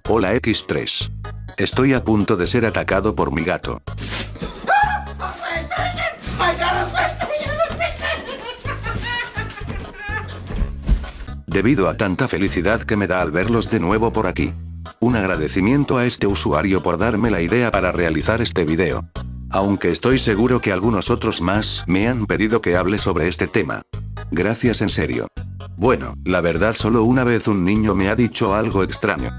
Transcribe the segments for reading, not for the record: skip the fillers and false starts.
Hola X3. Estoy a punto de ser atacado por mi gato. Debido a tanta felicidad que me da al verlos de nuevo por aquí. Un agradecimiento a este usuario por darme la idea para realizar este video. Aunque estoy seguro que algunos otros más me han pedido que hable sobre este tema. Gracias en serio. Bueno, la verdad solo una vez un niño me ha dicho algo extraño.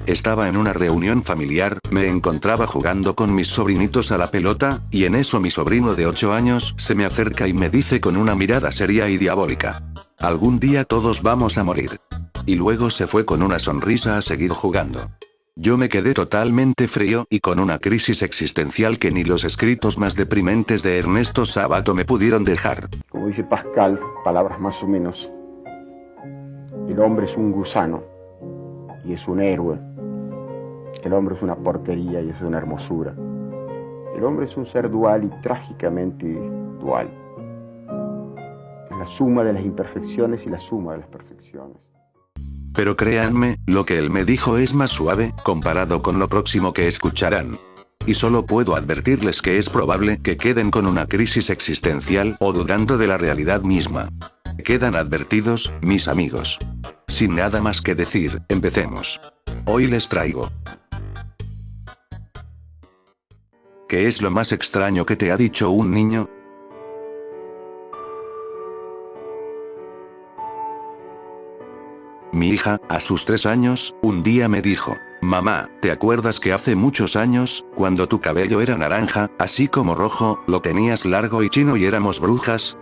Estaba en una reunión familiar, me encontraba jugando con mis sobrinitos a la pelota, y en eso mi sobrino de 8 años se me acerca y me dice con una mirada seria y diabólica: algún día todos vamos a morir. Y luego se fue con una sonrisa a seguir jugando. Yo me quedé totalmente frío y con una crisis existencial que ni los escritos más deprimentes de Ernesto Sábato me pudieron dejar. Como dice Pascal, palabras más o menos, el hombre es un gusano y es un héroe. El hombre es una porquería y es una hermosura. El hombre es un ser dual y trágicamente dual. Es la suma de las imperfecciones y la suma de las perfecciones. Pero créanme, lo que él me dijo es más suave, comparado con lo próximo que escucharán. Y solo puedo advertirles que es probable que queden con una crisis existencial o dudando de la realidad misma. Quedan advertidos, mis amigos. Sin nada más que decir, empecemos. Hoy les traigo: ¿qué es lo más extraño que te ha dicho un niño? Mi hija, a sus 3 años, un día me dijo: mamá, ¿te acuerdas que hace muchos años, cuando tu cabello era naranja, así como rojo, lo tenías largo y chino y éramos brujas?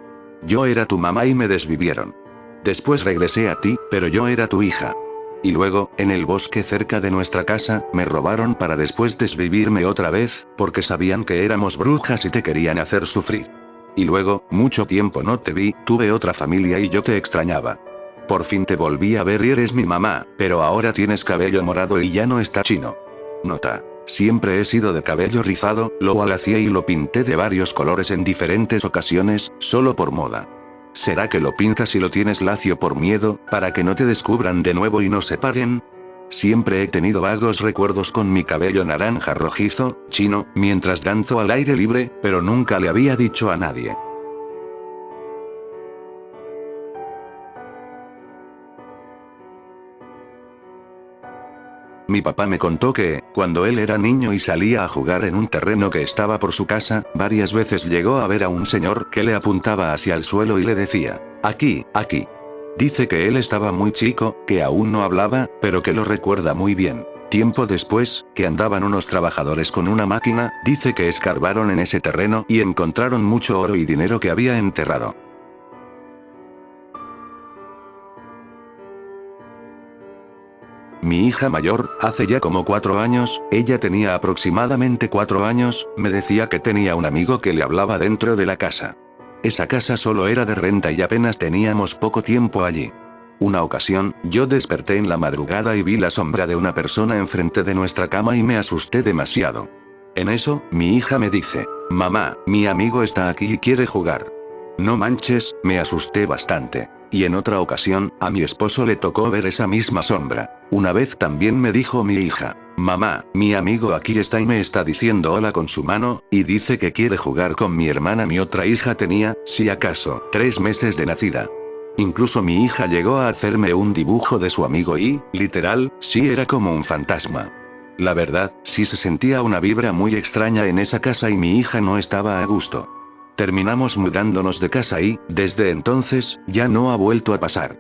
Yo era tu mamá y me desvivieron. Después regresé a ti, pero yo era tu hija. Y luego, en el bosque cerca de nuestra casa, me robaron para después desvivirme otra vez, porque sabían que éramos brujas y te querían hacer sufrir. Y luego, mucho tiempo no te vi, tuve otra familia y yo te extrañaba. Por fin te volví a ver y eres mi mamá, pero ahora tienes cabello morado y ya no está chino. Nota: siempre he sido de cabello rizado, lo alacié y lo pinté de varios colores en diferentes ocasiones, solo por moda. ¿Será que lo pintas y lo tienes lacio por miedo, para que no te descubran de nuevo y nos separen? Siempre he tenido vagos recuerdos con mi cabello naranja rojizo, chino, mientras danzo al aire libre, pero nunca le había dicho a nadie. Mi papá me contó que, cuando él era niño y salía a jugar en un terreno que estaba por su casa, varias veces llegó a ver a un señor que le apuntaba hacia el suelo y le decía: aquí, aquí. Dice que él estaba muy chico, que aún no hablaba, pero que lo recuerda muy bien. Tiempo después, que andaban unos trabajadores con una máquina, dice que escarbaron en ese terreno y encontraron mucho oro y dinero que había enterrado. Mi hija mayor, hace ya como 4 años, ella tenía aproximadamente 4 años, me decía que tenía un amigo que le hablaba dentro de la casa. Esa casa solo era de renta y apenas teníamos poco tiempo allí. Una ocasión, yo desperté en la madrugada y vi la sombra de una persona enfrente de nuestra cama y me asusté demasiado. En eso, mi hija me dice: mamá, mi amigo está aquí y quiere jugar. No manches, me asusté bastante. Y en otra ocasión, a mi esposo le tocó ver esa misma sombra. Una vez también me dijo mi hija: mamá, mi amigo aquí está y me está diciendo hola con su mano, y dice que quiere jugar con mi hermana. Mi otra hija tenía, si acaso, 3 meses de nacida. Incluso mi hija llegó a hacerme un dibujo de su amigo y, literal, sí era como un fantasma. La verdad, sí se sentía una vibra muy extraña en esa casa y mi hija no estaba a gusto. Terminamos mudándonos de casa y, desde entonces, ya no ha vuelto a pasar.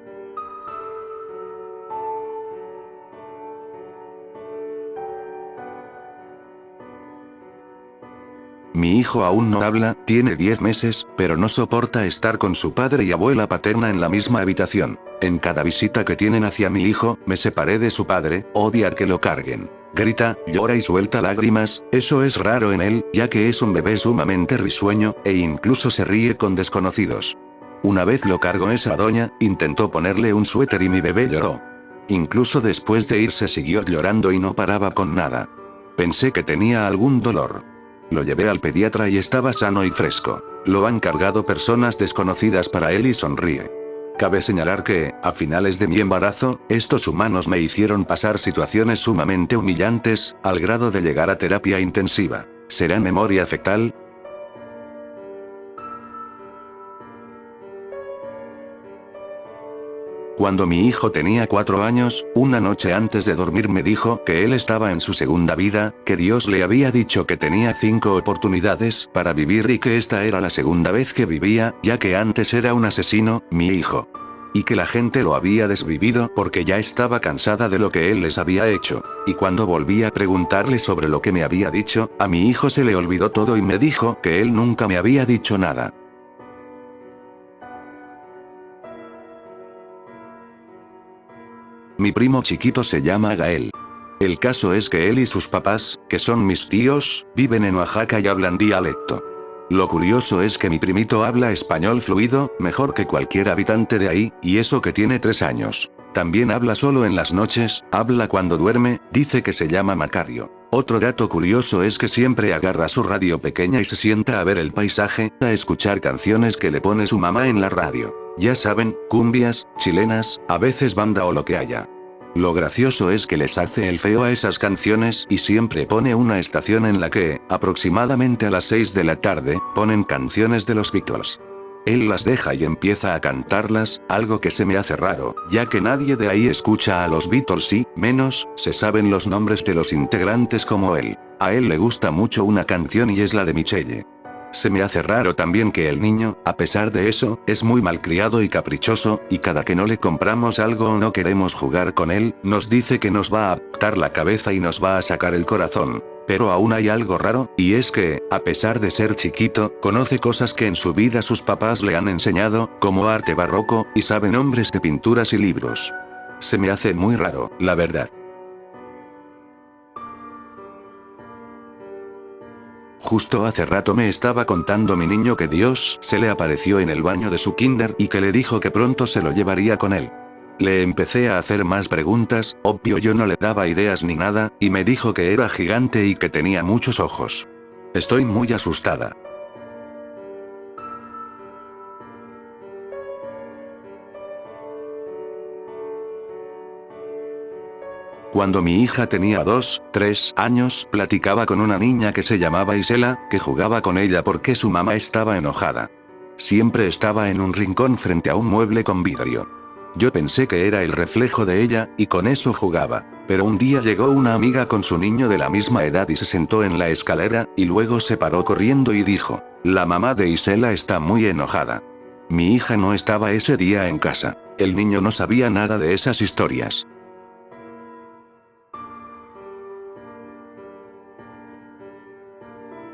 Mi hijo aún no habla, tiene 10 meses, pero no soporta estar con su padre y abuela paterna en la misma habitación. En cada visita que tienen hacia mi hijo, me separé de su padre, odia que lo carguen. Grita, llora y suelta lágrimas. Eso es raro en él, ya que es un bebé sumamente risueño, e incluso se ríe con desconocidos. Una vez lo cargó esa doña, intentó ponerle un suéter y mi bebé lloró. Incluso después de irse siguió llorando y no paraba con nada. Pensé que tenía algún dolor. Lo llevé al pediatra y estaba sano y fresco. Lo han cargado personas desconocidas para él y sonríe. Cabe señalar que, a finales de mi embarazo, estos humanos me hicieron pasar situaciones sumamente humillantes, al grado de llegar a terapia intensiva. ¿Será memoria fetal? Cuando mi hijo tenía 4 años, una noche antes de dormir me dijo que él estaba en su segunda vida, que Dios le había dicho que tenía 5 oportunidades para vivir y que esta era la segunda vez que vivía, ya que antes era un asesino, mi hijo. Y que la gente lo había desvivido porque ya estaba cansada de lo que él les había hecho. Y cuando volví a preguntarle sobre lo que me había dicho, a mi hijo se le olvidó todo y me dijo que él nunca me había dicho nada. Mi primo chiquito se llama Gael. El caso es que él y sus papás, que son mis tíos, viven en Oaxaca y hablan dialecto. Lo curioso es que mi primito habla español fluido, mejor que cualquier habitante de ahí, y eso que tiene 3 años. También habla solo en las noches, habla cuando duerme, dice que se llama Macario. Otro dato curioso es que siempre agarra su radio pequeña y se sienta a ver el paisaje, a escuchar canciones que le pone su mamá en la radio. Ya saben, cumbias, chilenas, a veces banda o lo que haya. Lo gracioso es que les hace el feo a esas canciones y siempre pone una estación en la que, aproximadamente a las 6 de la tarde, ponen canciones de los Beatles. Él las deja y empieza a cantarlas, algo que se me hace raro, ya que nadie de ahí escucha a los Beatles y, menos, se saben los nombres de los integrantes como él. A él le gusta mucho una canción y es la de Michelle. Se me hace raro también que el niño, a pesar de eso, es muy malcriado y caprichoso, y cada que no le compramos algo o no queremos jugar con él, nos dice que nos va a aptar la cabeza y nos va a sacar el corazón. Pero aún hay algo raro, y es que, a pesar de ser chiquito, conoce cosas que en su vida sus papás le han enseñado, como arte barroco, y sabe nombres de pinturas y libros. Se me hace muy raro, la verdad. Justo hace rato me estaba contando mi niño que Dios se le apareció en el baño de su kinder y que le dijo que pronto se lo llevaría con él. Le empecé a hacer más preguntas, obvio yo no le daba ideas ni nada, y me dijo que era gigante y que tenía muchos ojos. Estoy muy asustada. Cuando mi hija tenía 2, 3 años, platicaba con una niña que se llamaba Isela, que jugaba con ella porque su mamá estaba enojada. Siempre estaba en un rincón frente a un mueble con vidrio. Yo pensé que era el reflejo de ella, y con eso jugaba. Pero un día llegó una amiga con su niño de la misma edad y se sentó en la escalera, y luego se paró corriendo y dijo: "La mamá de Isela está muy enojada". Mi hija no estaba ese día en casa. El niño no sabía nada de esas historias.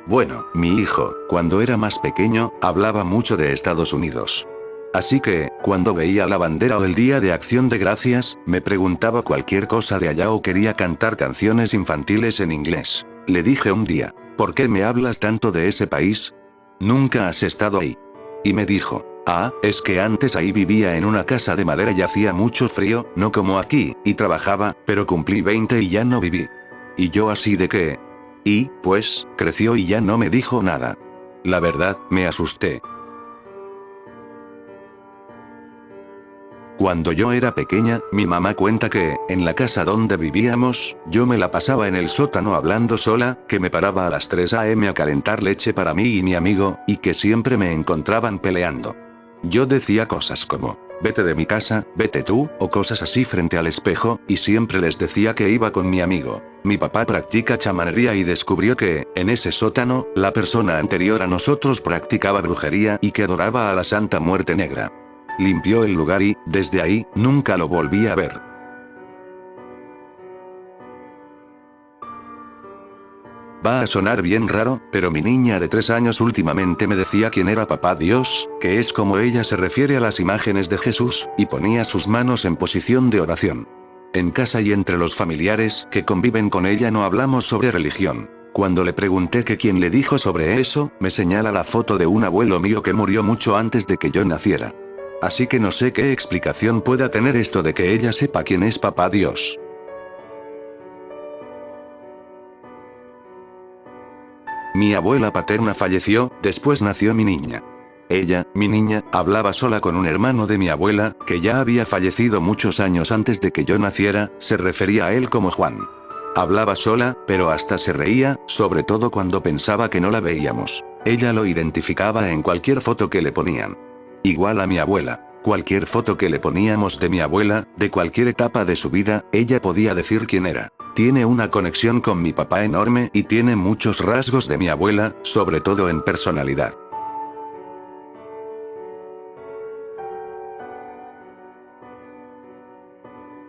Bueno, mi hijo, cuando era más pequeño, hablaba mucho de Estados Unidos. Así que, cuando veía la bandera o el Día de Acción de Gracias, me preguntaba cualquier cosa de allá o quería cantar canciones infantiles en inglés. Le dije un día: "¿Por qué me hablas tanto de ese país? Nunca has estado ahí". Y me dijo: "Ah, es que antes ahí vivía en una casa de madera y hacía mucho frío, no como aquí, y trabajaba, pero cumplí 20 y ya no viví". Y yo así de que... Y, pues, creció y ya no me dijo nada. La verdad, me asusté. Cuando yo era pequeña, mi mamá cuenta que, en la casa donde vivíamos, yo me la pasaba en el sótano hablando sola, que me paraba a las 3 a.m. a calentar leche para mí y mi amigo, y que siempre me encontraban peleando. Yo decía cosas como: "Vete de mi casa, vete tú", o cosas así frente al espejo, y siempre les decía que iba con mi amigo. Mi papá practica chamanería y descubrió que, en ese sótano, la persona anterior a nosotros practicaba brujería y que adoraba a la Santa Muerte Negra. Limpió el lugar y, desde ahí, nunca lo volví a ver. Va a sonar bien raro, pero mi niña de 3 años últimamente me decía quién era Papá Dios, que es como ella se refiere a las imágenes de Jesús, y ponía sus manos en posición de oración. En casa y entre los familiares que conviven con ella no hablamos sobre religión. Cuando le pregunté que quién le dijo sobre eso, me señala la foto de un abuelo mío que murió mucho antes de que yo naciera. Así que no sé qué explicación pueda tener esto de que ella sepa quién es Papá Dios. Mi abuela paterna falleció, después nació mi niña. Ella, mi niña, hablaba sola con un hermano de mi abuela, que ya había fallecido muchos años antes de que yo naciera, se refería a él como Juan. Hablaba sola, pero hasta se reía, sobre todo cuando pensaba que no la veíamos. Ella lo identificaba en cualquier foto que le ponían. Igual a mi abuela. Cualquier foto que le poníamos de mi abuela, de cualquier etapa de su vida, ella podía decir quién era. Tiene una conexión con mi papá enorme y tiene muchos rasgos de mi abuela, sobre todo en personalidad.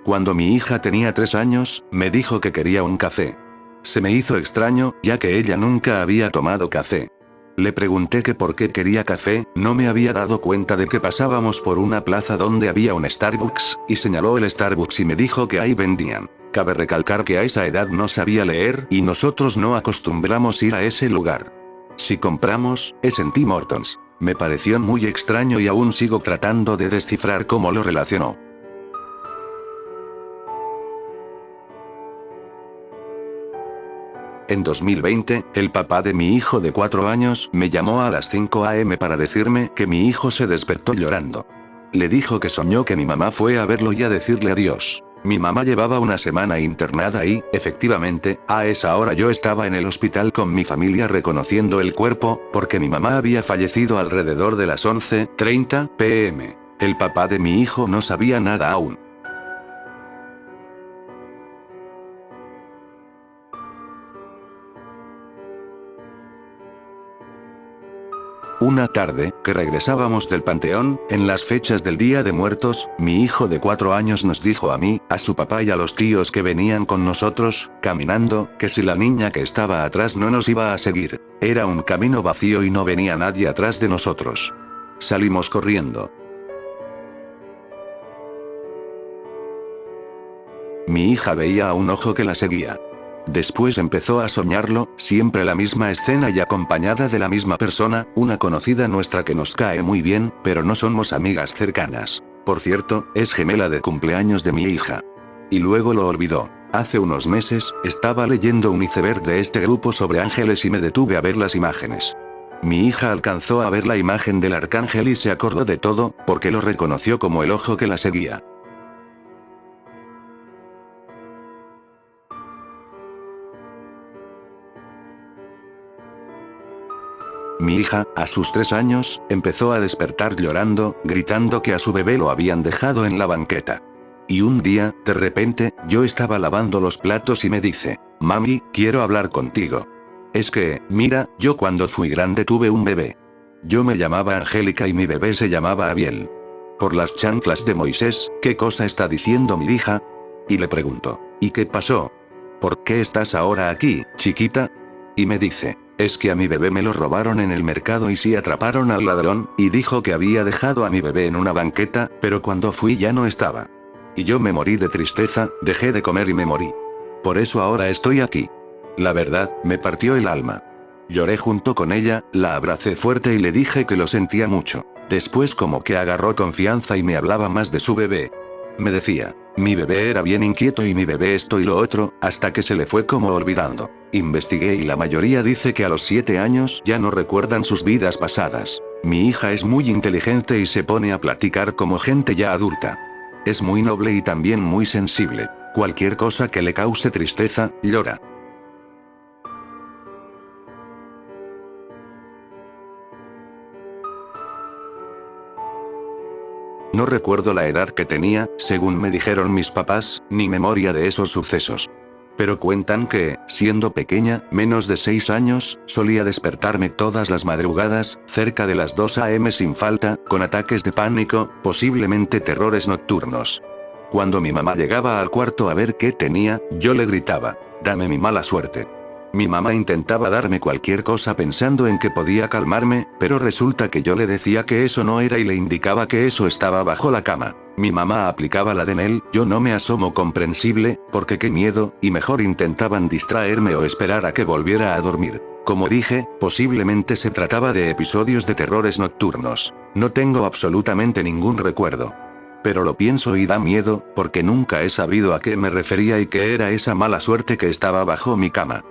Cuando mi hija tenía 3 años, me dijo que quería un café. Se me hizo extraño, ya que ella nunca había tomado café. Le pregunté que por qué quería café, no me había dado cuenta de que pasábamos por una plaza donde había un Starbucks, y señaló el Starbucks y me dijo que ahí vendían. Cabe recalcar que a esa edad no sabía leer y nosotros no acostumbramos ir a ese lugar. Si compramos, es en Tim Hortons. Me pareció muy extraño y aún sigo tratando de descifrar cómo lo relacionó. En 2020, el papá de mi hijo de 4 años me llamó a las 5 a.m. para decirme que mi hijo se despertó llorando. Le dijo que soñó que mi mamá fue a verlo y a decirle adiós. Mi mamá llevaba una semana internada y, efectivamente, a esa hora yo estaba en el hospital con mi familia reconociendo el cuerpo, porque mi mamá había fallecido alrededor de las 11:30 p.m. El papá de mi hijo no sabía nada aún. Una tarde, que regresábamos del panteón, en las fechas del Día de Muertos, mi hijo de 4 años nos dijo a mí, a su papá y a los tíos que venían con nosotros, caminando, que si la niña que estaba atrás no nos iba a seguir. Era un camino vacío y no venía nadie atrás de nosotros. Salimos corriendo. Mi hija veía a un ojo que la seguía. Después empezó a soñarlo, siempre la misma escena y acompañada de la misma persona, una conocida nuestra que nos cae muy bien, pero no somos amigas cercanas. Por cierto, es gemela de cumpleaños de mi hija. Y luego lo olvidó. Hace unos meses, estaba leyendo un iceberg de este grupo sobre ángeles y me detuve a ver las imágenes. Mi hija alcanzó a ver la imagen del arcángel y se acordó de todo, porque lo reconoció como el ojo que la seguía. Mi hija, a sus 3 años, empezó a despertar llorando, gritando que a su bebé lo habían dejado en la banqueta. Y un día, de repente, yo estaba lavando los platos y me dice, «Mami, quiero hablar contigo. Es que, mira, yo cuando fui grande tuve un bebé. Yo me llamaba Angélica y mi bebé se llamaba Abiel. Por las chanclas de Moisés, ¿qué cosa está diciendo mi hija?» Y le pregunto, «¿Y qué pasó? ¿Por qué estás ahora aquí, chiquita?» Y me dice, «Es que a mi bebé me lo robaron en el mercado y sí atraparon al ladrón, y dijo que había dejado a mi bebé en una banqueta, pero cuando fui ya no estaba. Y yo me morí de tristeza, dejé de comer y me morí. Por eso ahora estoy aquí». La verdad, me partió el alma. Lloré junto con ella, la abracé fuerte y le dije que lo sentía mucho. Después como que agarró confianza y me hablaba más de su bebé. Me decía, «Mi bebé era bien inquieto y mi bebé esto y lo otro», hasta que se le fue como olvidando. Investigué y la mayoría dice que a los 7 años ya no recuerdan sus vidas pasadas. Mi hija es muy inteligente y se pone a platicar como gente ya adulta. Es muy noble y también muy sensible. Cualquier cosa que le cause tristeza, llora. No recuerdo la edad que tenía, según me dijeron mis papás, ni memoria de esos sucesos. Pero cuentan que, siendo pequeña, menos de 6 años, solía despertarme todas las madrugadas, cerca de las 2 a.m. sin falta, con ataques de pánico, posiblemente terrores nocturnos. Cuando mi mamá llegaba al cuarto a ver qué tenía, yo le gritaba, «Dame mi mala suerte». Mi mamá intentaba darme cualquier cosa pensando en que podía calmarme, pero resulta que yo le decía que eso no era y le indicaba que eso estaba bajo la cama. Mi mamá aplicaba la de Nel, yo no me asomo comprensible, porque qué miedo, y mejor intentaban distraerme o esperar a que volviera a dormir. Como dije, posiblemente se trataba de episodios de terrores nocturnos. No tengo absolutamente ningún recuerdo. Pero lo pienso y da miedo, porque nunca he sabido a qué me refería y qué era esa mala suerte que estaba bajo mi cama.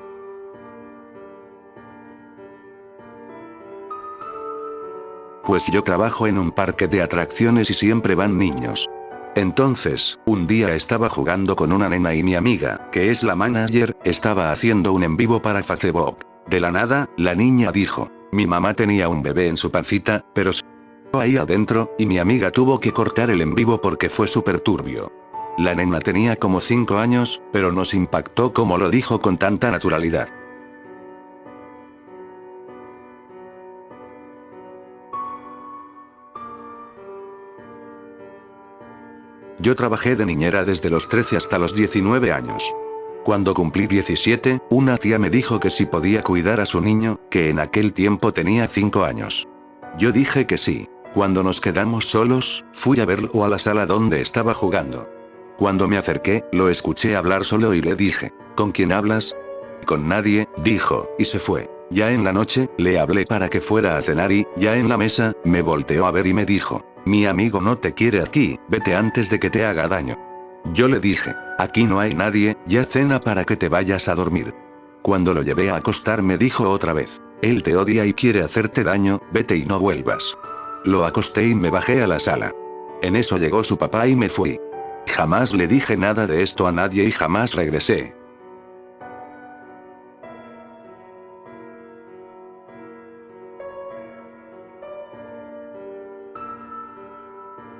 pues yo trabajo en un parque de atracciones y siempre van niños. Entonces, un día estaba jugando con una nena y mi amiga, que es la manager, estaba haciendo un en vivo para Facebook. De la nada, la niña dijo, mi mamá tenía un bebé en su pancita, pero se quedó ahí adentro, y mi amiga tuvo que cortar el en vivo porque fue súper turbio. La nena tenía como 5 años, pero nos impactó como lo dijo con tanta naturalidad. Yo trabajé de niñera desde los 13 hasta los 19 años. Cuando cumplí 17, una tía me dijo que si podía cuidar a su niño, que en aquel tiempo tenía 5 años. Yo dije que sí. Cuando nos quedamos solos, fui a verlo a la sala donde estaba jugando. Cuando me acerqué, lo escuché hablar solo y le dije, ¿con quién hablas? Con nadie, dijo, y se fue. Ya en la noche, le hablé para que fuera a cenar y, ya en la mesa, me volteó a ver y me dijo, mi amigo no te quiere aquí, vete antes de que te haga daño. Yo le dije, aquí no hay nadie, ya cena para que te vayas a dormir. Cuando lo llevé a acostar me dijo otra vez, él te odia y quiere hacerte daño, vete y no vuelvas. Lo acosté y me bajé a la sala. En eso llegó su papá y me fui. Jamás le dije nada de esto a nadie y jamás regresé.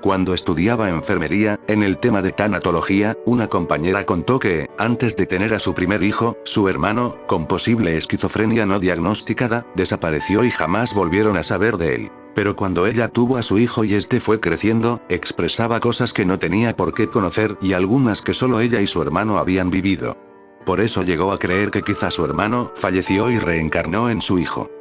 Cuando estudiaba enfermería, en el tema de tanatología, una compañera contó que, antes de tener a su primer hijo, su hermano, con posible esquizofrenia no diagnosticada, desapareció y jamás volvieron a saber de él. Pero cuando ella tuvo a su hijo y este fue creciendo, expresaba cosas que no tenía por qué conocer y algunas que solo ella y su hermano habían vivido. Por eso llegó a creer que quizá su hermano falleció y reencarnó en su hijo.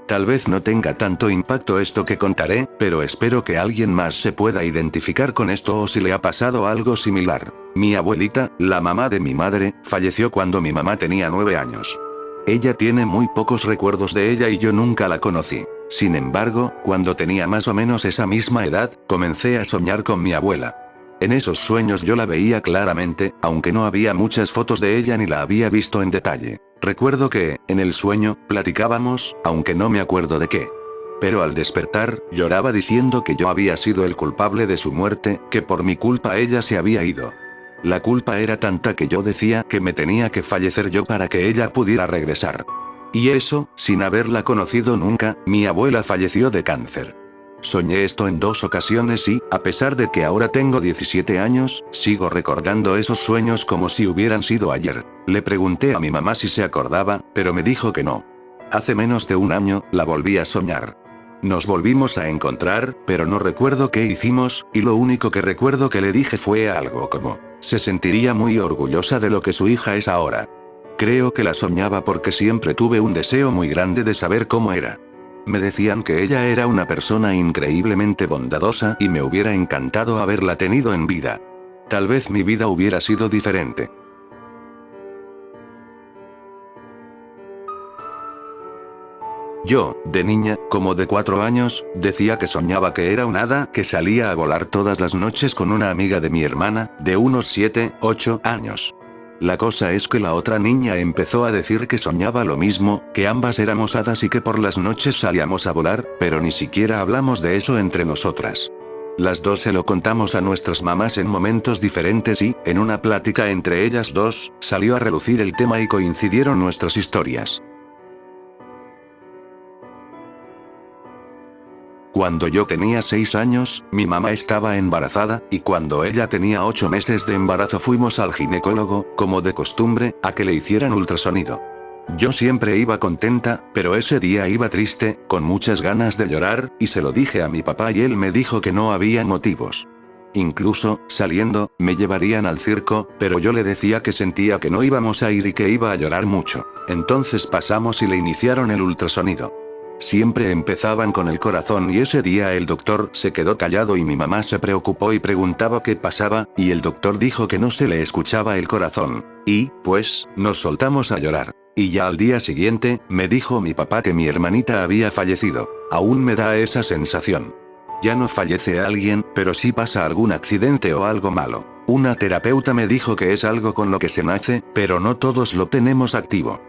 Tal vez no tenga tanto impacto esto que contaré, pero espero que alguien más se pueda identificar con esto o si le ha pasado algo similar. Mi abuelita, la mamá de mi madre, falleció cuando mi mamá tenía 9 años. Ella tiene muy pocos recuerdos de ella y yo nunca la conocí. Sin embargo, cuando tenía más o menos esa misma edad, comencé a soñar con mi abuela. En esos sueños yo la veía claramente, aunque no había muchas fotos de ella ni la había visto en detalle. Recuerdo que, en el sueño, platicábamos, aunque no me acuerdo de qué. Pero al despertar, lloraba diciendo que yo había sido el culpable de su muerte, que por mi culpa ella se había ido. La culpa era tanta que yo decía que me tenía que fallecer yo para que ella pudiera regresar. Y eso, sin haberla conocido nunca, mi abuela falleció de cáncer. Soñé esto en 2 ocasiones y, a pesar de que ahora tengo 17 años, sigo recordando esos sueños como si hubieran sido ayer. Le pregunté a mi mamá si se acordaba, pero me dijo que no. Hace menos de 1 año, la volví a soñar. Nos volvimos a encontrar, pero no recuerdo qué hicimos, y lo único que recuerdo que le dije fue algo como, se sentiría muy orgullosa de lo que su hija es ahora. Creo que la soñaba porque siempre tuve un deseo muy grande de saber cómo era. Me decían que ella era una persona increíblemente bondadosa y me hubiera encantado haberla tenido en vida. Tal vez mi vida hubiera sido diferente. Yo, de niña, como de 4 años, decía que soñaba que era un hada que salía a volar todas las noches con una amiga de mi hermana, de unos 7, 8 años. La cosa es que la otra niña empezó a decir que soñaba lo mismo, que ambas éramos hadas y que por las noches salíamos a volar, pero ni siquiera hablamos de eso entre nosotras. Las dos se lo contamos a nuestras mamás en momentos diferentes y, en una plática entre ellas dos, salió a relucir el tema y coincidieron nuestras historias. Cuando yo tenía 6 años, mi mamá estaba embarazada, y cuando ella tenía 8 meses de embarazo fuimos al ginecólogo, como de costumbre, a que le hicieran ultrasonido. Yo siempre iba contenta, pero ese día iba triste, con muchas ganas de llorar, y se lo dije a mi papá y él me dijo que no había motivos. Incluso, saliendo, me llevarían al circo, pero yo le decía que sentía que no íbamos a ir y que iba a llorar mucho. Entonces pasamos y le iniciaron el ultrasonido. Siempre empezaban con el corazón y ese día el doctor se quedó callado y mi mamá se preocupó y preguntaba qué pasaba, y el doctor dijo que no se le escuchaba el corazón. Y, pues, nos soltamos a llorar. Y ya al día siguiente, me dijo mi papá que mi hermanita había fallecido. Aún me da esa sensación. Ya no fallece alguien, pero sí pasa algún accidente o algo malo. Una terapeuta me dijo que es algo con lo que se nace, pero no todos lo tenemos activo.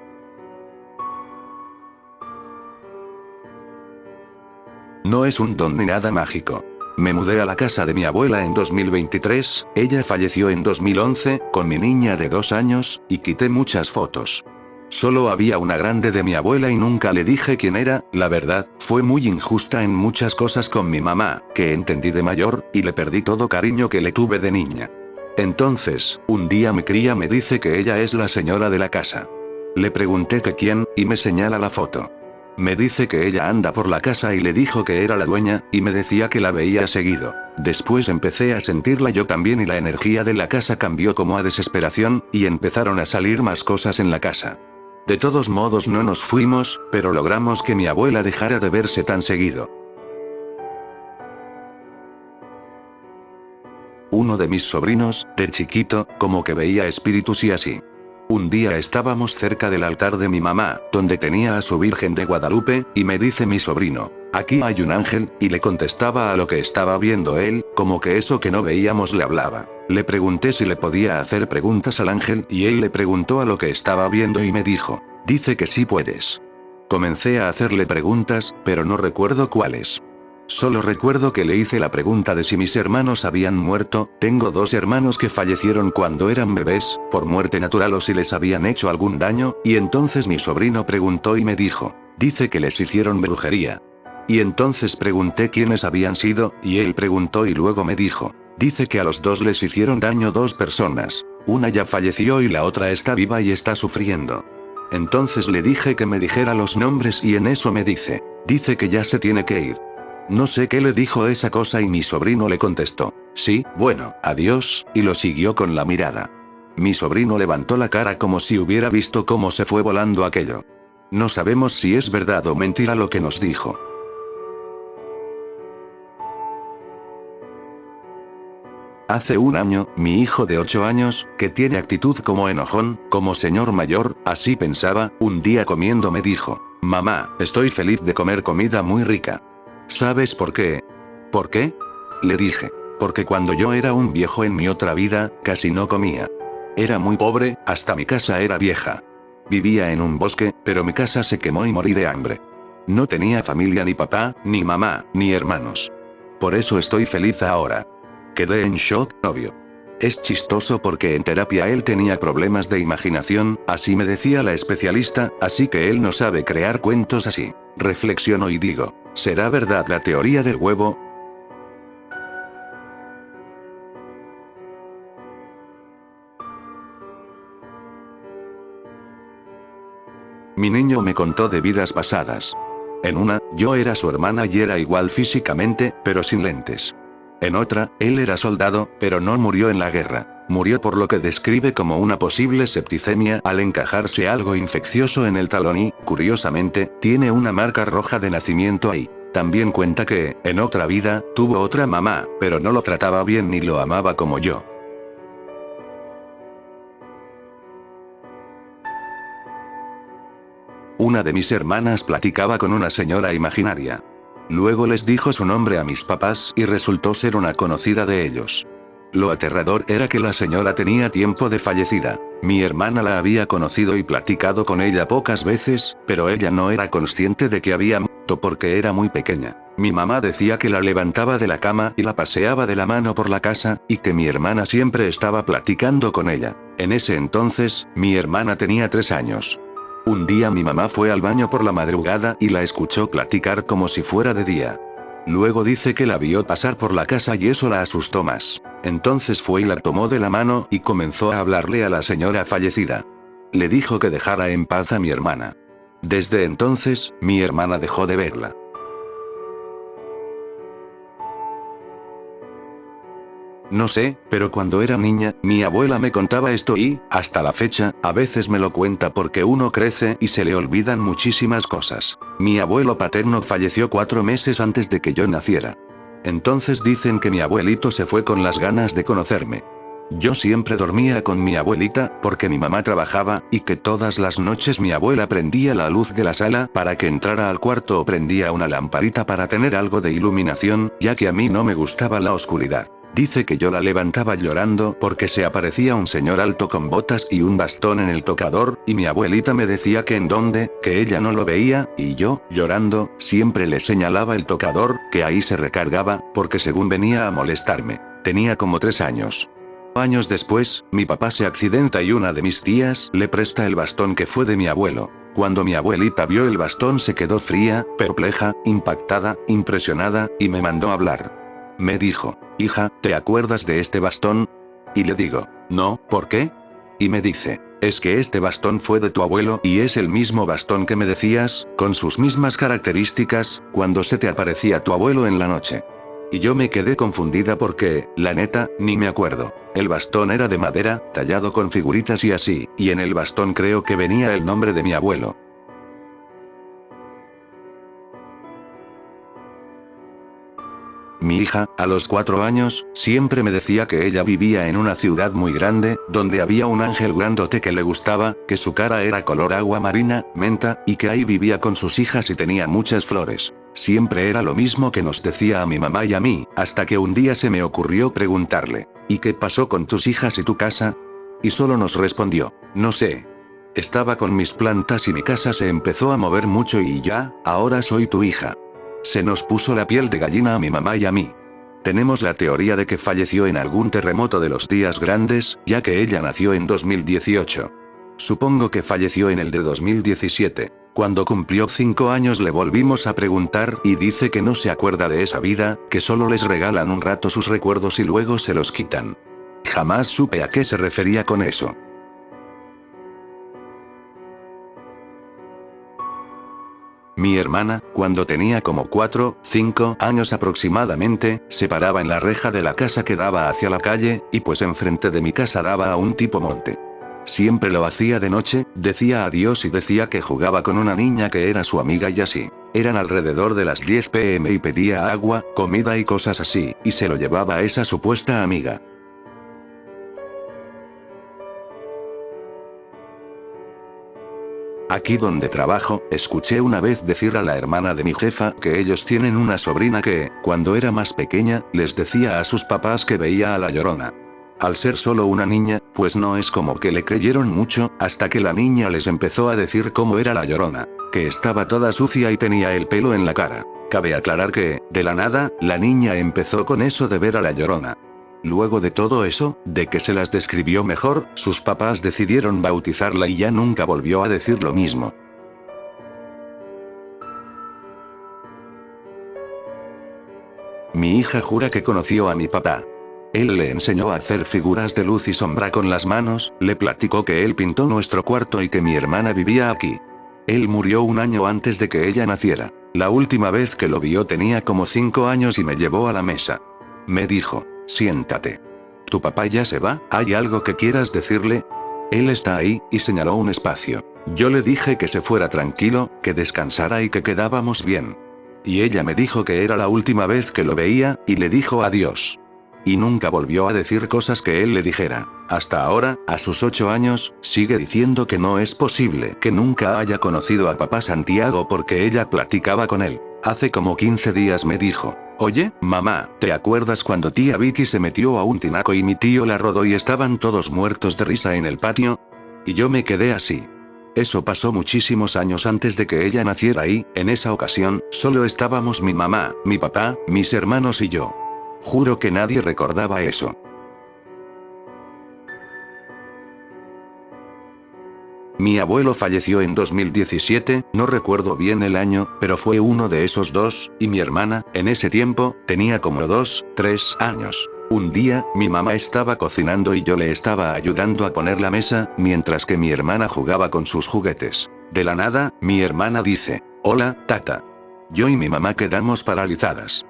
No es un don ni nada mágico. Me mudé a la casa de mi abuela en 2023, ella falleció en 2011, con mi niña de 2 años, y quité muchas fotos. Solo había una grande de mi abuela y nunca le dije quién era, la verdad, fue muy injusta en muchas cosas con mi mamá, que entendí de mayor, y le perdí todo cariño que le tuve de niña. Entonces, un día mi cría me dice que ella es la señora de la casa. Le pregunté que quién, y me señala la foto. Me dice que ella anda por la casa y le dijo que era la dueña, y me decía que la veía seguido. Después empecé a sentirla yo también y la energía de la casa cambió como a desesperación, y empezaron a salir más cosas en la casa. De todos modos no nos fuimos, pero logramos que mi abuela dejara de verse tan seguido. Uno de mis sobrinos, de chiquito, como que veía espíritus y así. Un día estábamos cerca del altar de mi mamá, donde tenía a su Virgen de Guadalupe, y me dice mi sobrino, aquí hay un ángel, y le contestaba a lo que estaba viendo él, como que eso que no veíamos le hablaba. Le pregunté si le podía hacer preguntas al ángel, y él le preguntó a lo que estaba viendo y me dijo, dice que sí puedes. Comencé a hacerle preguntas, pero no recuerdo cuáles. Solo recuerdo que le hice la pregunta de si mis hermanos habían muerto, tengo 2 hermanos que fallecieron cuando eran bebés, por muerte natural o si les habían hecho algún daño, y entonces mi sobrino preguntó y me dijo, dice que les hicieron brujería. Y entonces pregunté quiénes habían sido, y él preguntó y luego me dijo, dice que a los 2 les hicieron daño 2 personas, una ya falleció y la otra está viva y está sufriendo. Entonces le dije que me dijera los nombres y en eso me dice que ya se tiene que ir. No sé qué le dijo esa cosa y mi sobrino le contestó, sí, bueno, adiós, y lo siguió con la mirada. Mi sobrino levantó la cara como si hubiera visto cómo se fue volando aquello. No sabemos si es verdad o mentira lo que nos dijo. Hace un año, mi hijo de 8 años, que tiene actitud como enojón, como señor mayor, así pensaba, un día comiendo me dijo, mamá, estoy feliz de comer comida muy rica. ¿Sabes por qué? ¿Por qué? Le dije. Porque cuando yo era un viejo en mi otra vida, casi no comía. Era muy pobre, hasta mi casa era vieja. Vivía en un bosque, pero mi casa se quemó y morí de hambre. No tenía familia ni papá, ni mamá, ni hermanos. Por eso estoy feliz ahora. Quedé en shock, obvio. Es chistoso porque en terapia él tenía problemas de imaginación, así me decía la especialista, así que él no sabe crear cuentos así. Reflexiono y digo, ¿será verdad la teoría del huevo? Mi niño me contó de vidas pasadas. En una, yo era su hermana y era igual físicamente, pero sin lentes. En otra, él era soldado, pero no murió en la guerra. Murió por lo que describe como una posible septicemia al encajarse algo infeccioso en el talón y, curiosamente, tiene una marca roja de nacimiento ahí. También cuenta que, en otra vida, tuvo otra mamá, pero no lo trataba bien ni lo amaba como yo. Una de mis hermanas platicaba con una señora imaginaria. Luego les dijo su nombre a mis papás y resultó ser una conocida de ellos. Lo aterrador era que la señora tenía tiempo de fallecida. Mi hermana la había conocido y platicado con ella pocas veces, pero ella no era consciente de que había muerto porque era muy pequeña. Mi mamá decía que la levantaba de la cama y la paseaba de la mano por la casa, y que mi hermana siempre estaba platicando con ella. En ese entonces, mi hermana tenía 3 años. Un día mi mamá fue al baño por la madrugada y la escuchó platicar como si fuera de día. Luego dice que la vio pasar por la casa y eso la asustó más. Entonces fue y la tomó de la mano y comenzó a hablarle a la señora fallecida. Le dijo que dejara en paz a mi hermana. Desde entonces, mi hermana dejó de verla. No sé, pero cuando era niña, mi abuela me contaba esto y, hasta la fecha, a veces me lo cuenta porque uno crece y se le olvidan muchísimas cosas. Mi abuelo paterno falleció 4 meses antes de que yo naciera. Entonces dicen que mi abuelito se fue con las ganas de conocerme. Yo siempre dormía con mi abuelita, porque mi mamá trabajaba, y que todas las noches mi abuela prendía la luz de la sala para que entrara al cuarto o prendía una lamparita para tener algo de iluminación, ya que a mí no me gustaba la oscuridad. Dice que yo la levantaba llorando porque se aparecía un señor alto con botas y un bastón en el tocador, y mi abuelita me decía que en dónde, que ella no lo veía, y yo, llorando, siempre le señalaba el tocador, que ahí se recargaba, porque según venía a molestarme. Tenía como 3 años. Años después, mi papá se accidenta y una de mis tías le presta el bastón que fue de mi abuelo. Cuando mi abuelita vio el bastón se quedó fría, perpleja, impactada, impresionada, y me mandó a hablar. Me dijo: hija, ¿te acuerdas de este bastón? Y le digo: no, ¿por qué? Y me dice: es que este bastón fue de tu abuelo y es el mismo bastón que me decías, con sus mismas características, cuando se te aparecía tu abuelo en la noche. Y yo me quedé confundida porque, la neta, ni me acuerdo. El bastón era de madera, tallado con figuritas y así, y en el bastón creo que venía el nombre de mi abuelo. Mi hija, a los 4 años, siempre me decía que ella vivía en una ciudad muy grande, donde había un ángel grandote que le gustaba, que su cara era color agua marina, menta, y que ahí vivía con sus hijas y tenía muchas flores. Siempre era lo mismo que nos decía a mi mamá y a mí, hasta que un día se me ocurrió preguntarle: ¿y qué pasó con tus hijas y tu casa? Y solo nos respondió: no sé. Estaba con mis plantas y mi casa se empezó a mover mucho y ya, ahora soy tu hija. Se nos puso la piel de gallina a mi mamá y a mí. Tenemos la teoría de que falleció en algún terremoto de los días grandes, ya que ella nació en 2018. Supongo que falleció en el de 2017. Cuando cumplió 5 años le volvimos a preguntar y dice que no se acuerda de esa vida, que solo les regalan un rato sus recuerdos y luego se los quitan. Jamás supe a qué se refería con eso. Mi hermana, cuando tenía como 4, 5 años aproximadamente, se paraba en la reja de la casa que daba hacia la calle, y pues enfrente de mi casa daba a un tipo monte. Siempre lo hacía de noche, decía adiós y decía que jugaba con una niña que era su amiga y así. Eran alrededor de las 10 p.m. y pedía agua, comida y cosas así, y se lo llevaba a esa supuesta amiga. Aquí donde trabajo, escuché una vez decir a la hermana de mi jefa que ellos tienen una sobrina que, cuando era más pequeña, les decía a sus papás que veía a la Llorona. Al ser solo una niña, pues no es como que le creyeron mucho, hasta que la niña les empezó a decir cómo era la Llorona, que estaba toda sucia y tenía el pelo en la cara. Cabe aclarar que, de la nada, la niña empezó con eso de ver a la Llorona. Luego de todo eso, de que se las describió mejor, sus papás decidieron bautizarla y ya nunca volvió a decir lo mismo. Mi hija jura que conoció a mi papá. Él le enseñó a hacer figuras de luz y sombra con las manos, le platicó que él pintó nuestro cuarto y que mi hermana vivía aquí. Él murió un año antes de que ella naciera. La última vez que lo vio tenía como 5 años y me llevó a la mesa. Me dijo: siéntate. ¿Tu papá ya se va? ¿Hay algo que quieras decirle? Él está ahí, y señaló un espacio. Yo le dije que se fuera tranquilo, que descansara y que quedábamos bien. Y ella me dijo que era la última vez que lo veía, y le dijo adiós. Y nunca volvió a decir cosas que él le dijera. Hasta ahora, a sus 8 años, sigue diciendo que no es posible que nunca haya conocido a papá Santiago porque ella platicaba con él. Hace como 15 días me dijo: oye, mamá, ¿te acuerdas cuando tía Vicky se metió a un tinaco y mi tío la rodó y estaban todos muertos de risa en el patio? Y yo me quedé así. Eso pasó muchísimos años antes de que ella naciera y, en esa ocasión, solo estábamos mi mamá, mi papá, mis hermanos y yo. Juro que nadie recordaba eso. Mi abuelo falleció en 2017, no recuerdo bien el año, pero fue uno de esos dos, y mi hermana, en ese tiempo, tenía como 2, 3 años. Un día, mi mamá estaba cocinando y yo le estaba ayudando a poner la mesa, mientras que mi hermana jugaba con sus juguetes. De la nada, mi hermana dice: hola, tata. Yo y mi mamá quedamos paralizadas.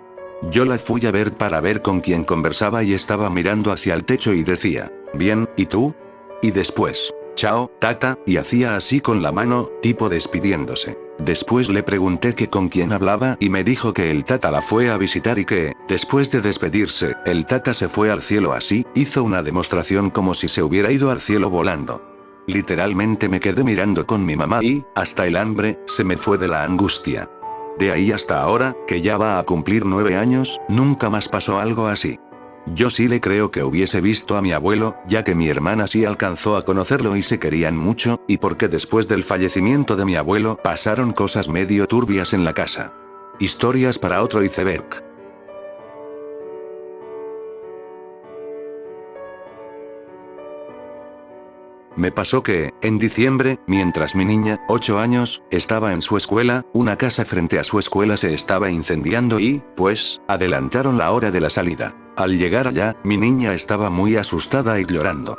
Yo la fui a ver para ver con quién conversaba y estaba mirando hacia el techo y decía: bien, ¿y tú? Y después: chao, tata, y hacía así con la mano, tipo despidiéndose. Después le pregunté que con quién hablaba y me dijo que el tata la fue a visitar y que, después de despedirse, el tata se fue al cielo así, hizo una demostración como si se hubiera ido al cielo volando. Literalmente me quedé mirando con mi mamá y, hasta el hambre, se me fue de la angustia. De ahí hasta ahora, que ya va a cumplir 9 años, nunca más pasó algo así. Yo sí le creo que hubiese visto a mi abuelo, ya que mi hermana sí alcanzó a conocerlo y se querían mucho, y porque después del fallecimiento de mi abuelo pasaron cosas medio turbias en la casa. Historias para otro iceberg. Me pasó que, en diciembre, mientras mi niña, 8 años, estaba en su escuela, una casa frente a su escuela se estaba incendiando y, pues, adelantaron la hora de la salida. Al llegar allá, mi niña estaba muy asustada y llorando.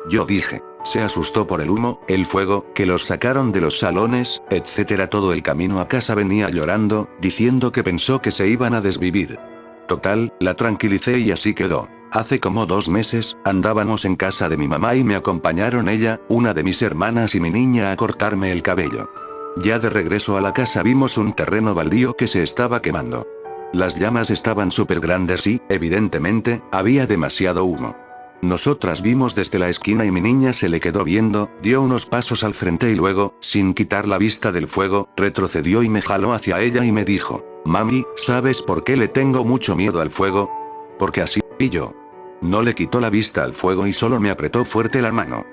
Yo dije, se asustó por el humo, el fuego, que los sacaron de los salones, etc. Todo el camino a casa venía llorando, diciendo que pensó que se iban a desvivir. Total, la tranquilicé y así quedó. Hace como 2 meses, andábamos en casa de mi mamá y me acompañaron ella, una de mis hermanas y mi niña a cortarme el cabello. Ya de regreso a la casa vimos un terreno baldío que se estaba quemando. Las llamas estaban súper grandes y, evidentemente, había demasiado humo. Nosotras vimos desde la esquina y mi niña se le quedó viendo, dio unos pasos al frente y luego, sin quitar la vista del fuego, retrocedió y me jaló hacia ella y me dijo, «Mami, ¿sabes por qué le tengo mucho miedo al fuego? Porque así, y yo». No le quitó la vista al fuego y solo me apretó fuerte la mano.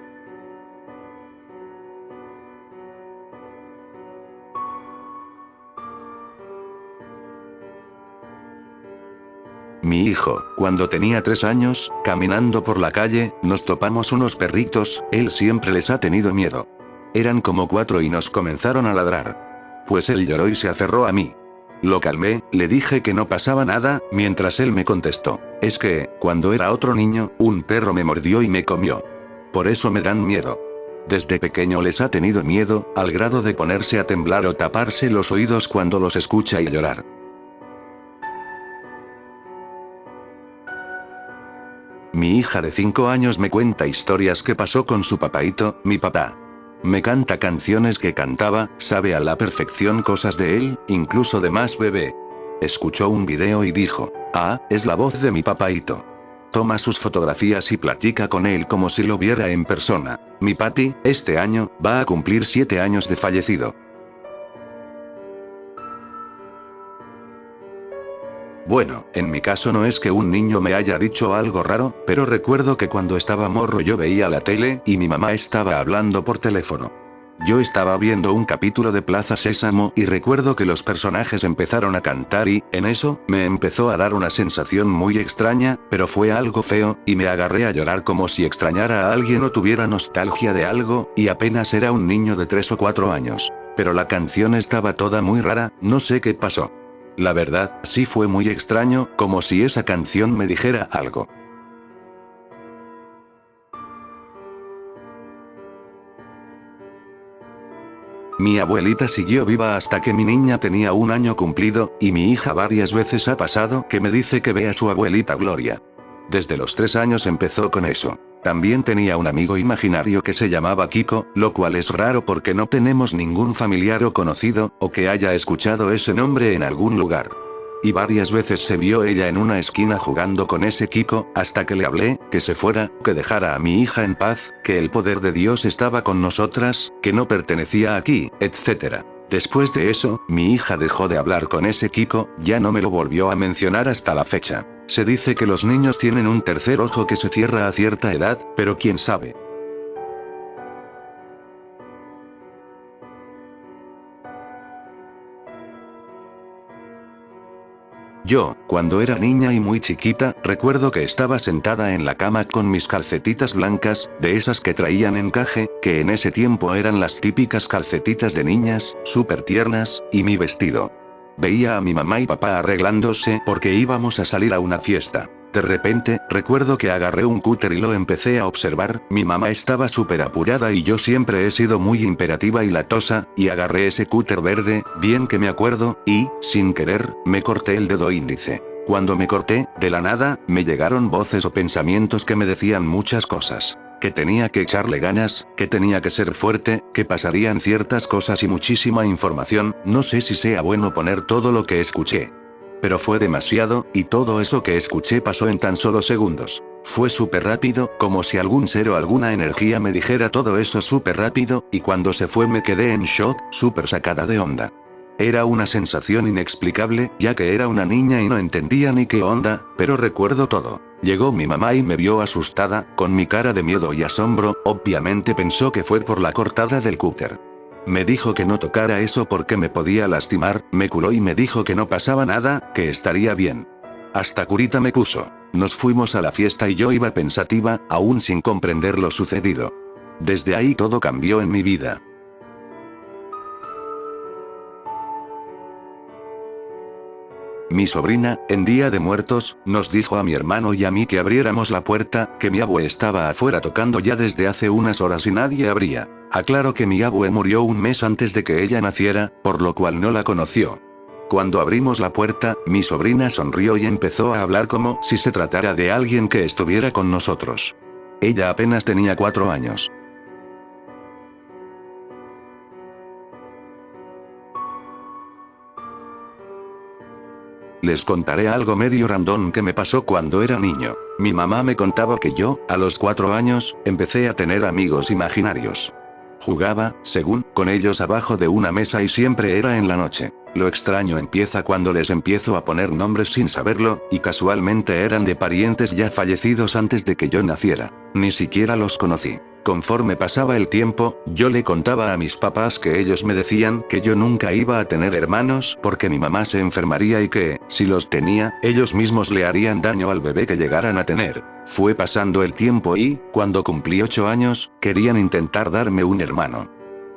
Mi hijo, cuando tenía 3 años, caminando por la calle, nos topamos unos perritos, él siempre les ha tenido miedo. Eran como 4 y nos comenzaron a ladrar. Pues él lloró y se aferró a mí. Lo calmé, le dije que no pasaba nada, mientras él me contestó, es que, cuando era otro niño, un perro me mordió y me comió. Por eso me dan miedo. Desde pequeño les ha tenido miedo, al grado de ponerse a temblar o taparse los oídos cuando los escucha y llorar. Mi hija de 5 años me cuenta historias que pasó con su papaito, mi papá. Me canta canciones que cantaba, sabe a la perfección cosas de él, incluso de más bebé. Escuchó un video y dijo, «Ah, es la voz de mi papaito». Toma sus fotografías y platica con él como si lo viera en persona. Mi papi, este año, va a cumplir 7 años de fallecido. Bueno, en mi caso no es que un niño me haya dicho algo raro, pero recuerdo que cuando estaba morro yo veía la tele y mi mamá estaba hablando por teléfono. Yo estaba viendo un capítulo de Plaza Sésamo y recuerdo que los personajes empezaron a cantar y, en eso, me empezó a dar una sensación muy extraña, pero fue algo feo, y me agarré a llorar como si extrañara a alguien o tuviera nostalgia de algo, y apenas era un niño de 3 o 4 años. Pero la canción estaba toda muy rara, no sé qué pasó. La verdad, sí fue muy extraño, como si esa canción me dijera algo. Mi abuelita siguió viva hasta que mi niña tenía 1 año cumplido, y mi hija varias veces ha pasado que me dice que ve a su abuelita Gloria. Desde los 3 años empezó con eso. También tenía un amigo imaginario que se llamaba Kiko, lo cual es raro porque no tenemos ningún familiar o conocido, o que haya escuchado ese nombre en algún lugar. Y varias veces se vio ella en una esquina jugando con ese Kiko, hasta que le hablé, que se fuera, que dejara a mi hija en paz, que el poder de Dios estaba con nosotras, que no pertenecía aquí, etc. Después de eso, mi hija dejó de hablar con ese Kiko, ya no me lo volvió a mencionar hasta la fecha. Se dice que los niños tienen un tercer ojo que se cierra a cierta edad, pero quién sabe. Yo, cuando era niña y muy chiquita, recuerdo que estaba sentada en la cama con mis calcetitas blancas, de esas que traían encaje, que en ese tiempo eran las típicas calcetitas de niñas, súper tiernas, y mi vestido. Veía a mi mamá y papá arreglándose porque íbamos a salir a una fiesta. De repente, recuerdo que agarré un cúter y lo empecé a observar, mi mamá estaba súper apurada y yo siempre he sido muy imperativa y latosa, y agarré ese cúter verde, bien que me acuerdo, y, sin querer, me corté el dedo índice. Cuando me corté, de la nada, me llegaron voces o pensamientos que me decían muchas cosas. Que tenía que echarle ganas, que tenía que ser fuerte, que pasarían ciertas cosas y muchísima información, no sé si sea bueno poner todo lo que escuché. Pero fue demasiado, y todo eso que escuché pasó en tan solo segundos. Fue súper rápido, como si algún ser o alguna energía me dijera todo eso súper rápido, y cuando se fue me quedé en shock, súper sacada de onda. Era una sensación inexplicable, ya que era una niña y no entendía ni qué onda, pero recuerdo todo. Llegó mi mamá y me vio asustada, con mi cara de miedo y asombro, obviamente pensó que fue por la cortada del cúter. Me dijo que no tocara eso porque me podía lastimar, me curó y me dijo que no pasaba nada, que estaría bien. Hasta curita me puso. Nos fuimos a la fiesta y yo iba pensativa, aún sin comprender lo sucedido. Desde ahí todo cambió en mi vida. Mi sobrina, en Día de Muertos, nos dijo a mi hermano y a mí que abriéramos la puerta, que mi abue estaba afuera tocando ya desde hace unas horas y nadie abría. Aclaro que mi abue murió un mes antes de que ella naciera, por lo cual no la conoció. Cuando abrimos la puerta, mi sobrina sonrió y empezó a hablar como si se tratara de alguien que estuviera con nosotros. Ella apenas tenía 4 años. Les contaré algo medio random que me pasó cuando era niño. Mi mamá me contaba que yo, a los 4 años, empecé a tener amigos imaginarios. Jugaba, según, con ellos abajo de una mesa y siempre era en la noche. Lo extraño empieza cuando les empiezo a poner nombres sin saberlo, y casualmente eran de parientes ya fallecidos antes de que yo naciera. Ni siquiera los conocí. Conforme pasaba el tiempo, yo le contaba a mis papás que ellos me decían que yo nunca iba a tener hermanos porque mi mamá se enfermaría y que, si los tenía, ellos mismos le harían daño al bebé que llegaran a tener. Fue pasando el tiempo y, cuando cumplí 8 años, querían intentar darme un hermano.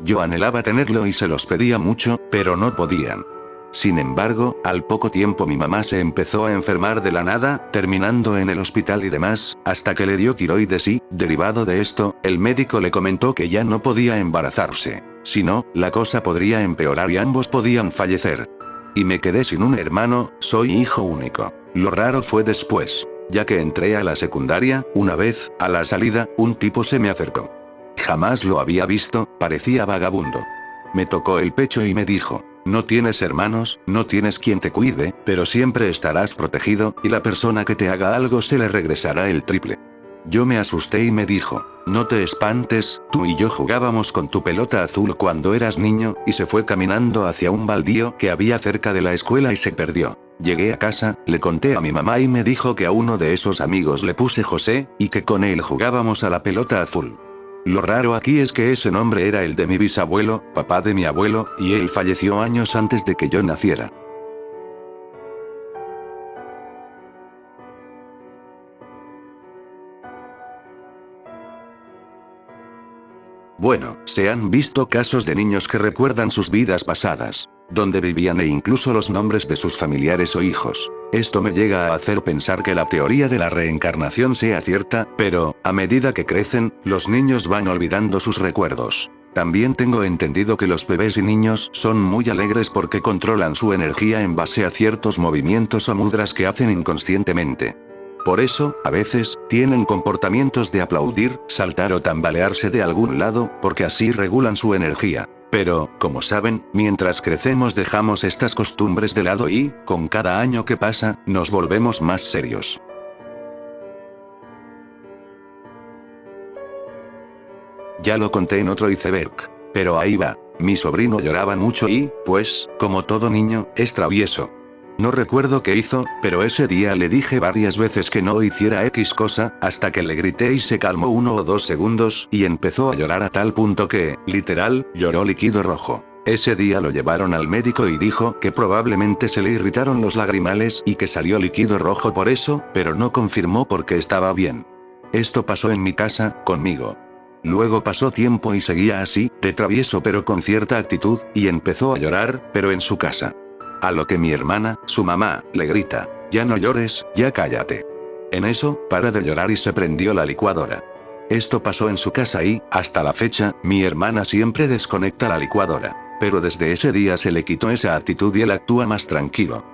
Yo anhelaba tenerlo y se los pedía mucho, pero no podían. Sin embargo, al poco tiempo mi mamá se empezó a enfermar de la nada, terminando en el hospital y demás, hasta que le dio tiroides y, derivado de esto, el médico le comentó que ya no podía embarazarse. Si no, la cosa podría empeorar y ambos podían fallecer. Y me quedé sin un hermano, soy hijo único. Lo raro fue después. Ya que entré a la secundaria, una vez, a la salida, un tipo se me acercó. Jamás lo había visto, parecía vagabundo. Me tocó el pecho y me dijo: no tienes hermanos, no tienes quien te cuide, pero siempre estarás protegido, y la persona que te haga algo se le regresará el triple. Yo me asusté y me dijo: no te espantes, tú y yo jugábamos con tu pelota azul cuando eras niño, y se fue caminando hacia un baldío que había cerca de la escuela y se perdió. Llegué a casa, le conté a mi mamá y me dijo que a uno de esos amigos le puse José, y que con él jugábamos a la pelota azul. Lo raro aquí es que ese nombre era el de mi bisabuelo, papá de mi abuelo, y él falleció años antes de que yo naciera. Bueno, se han visto casos de niños que recuerdan sus vidas pasadas, donde vivían e incluso los nombres de sus familiares o hijos. Esto me llega a hacer pensar que la teoría de la reencarnación sea cierta, pero, a medida que crecen, los niños van olvidando sus recuerdos. También tengo entendido que los bebés y niños son muy alegres porque controlan su energía en base a ciertos movimientos o mudras que hacen inconscientemente. Por eso, a veces, tienen comportamientos de aplaudir, saltar o tambalearse de algún lado, porque así regulan su energía. Pero, como saben, mientras crecemos dejamos estas costumbres de lado y, con cada año que pasa, nos volvemos más serios. Ya lo conté en otro iceberg. Pero ahí va. Mi sobrino lloraba mucho y, pues, como todo niño, es travieso. No recuerdo qué hizo, pero ese día le dije varias veces que no hiciera X cosa, hasta que le grité y se calmó 1 o 2 segundos, y empezó a llorar a tal punto que, literal, lloró líquido rojo. Ese día lo llevaron al médico y dijo que probablemente se le irritaron los lagrimales y que salió líquido rojo por eso, pero no confirmó porque estaba bien. Esto pasó en mi casa, conmigo. Luego pasó tiempo y seguía así, de travieso pero con cierta actitud, y empezó a llorar, pero en su casa. A lo que mi hermana, su mamá, le grita: ya no llores, ya cállate. En eso, para de llorar y se prendió la licuadora. Esto pasó en su casa y, hasta la fecha, mi hermana siempre desconecta la licuadora. Pero desde ese día se le quitó esa actitud y él actúa más tranquilo.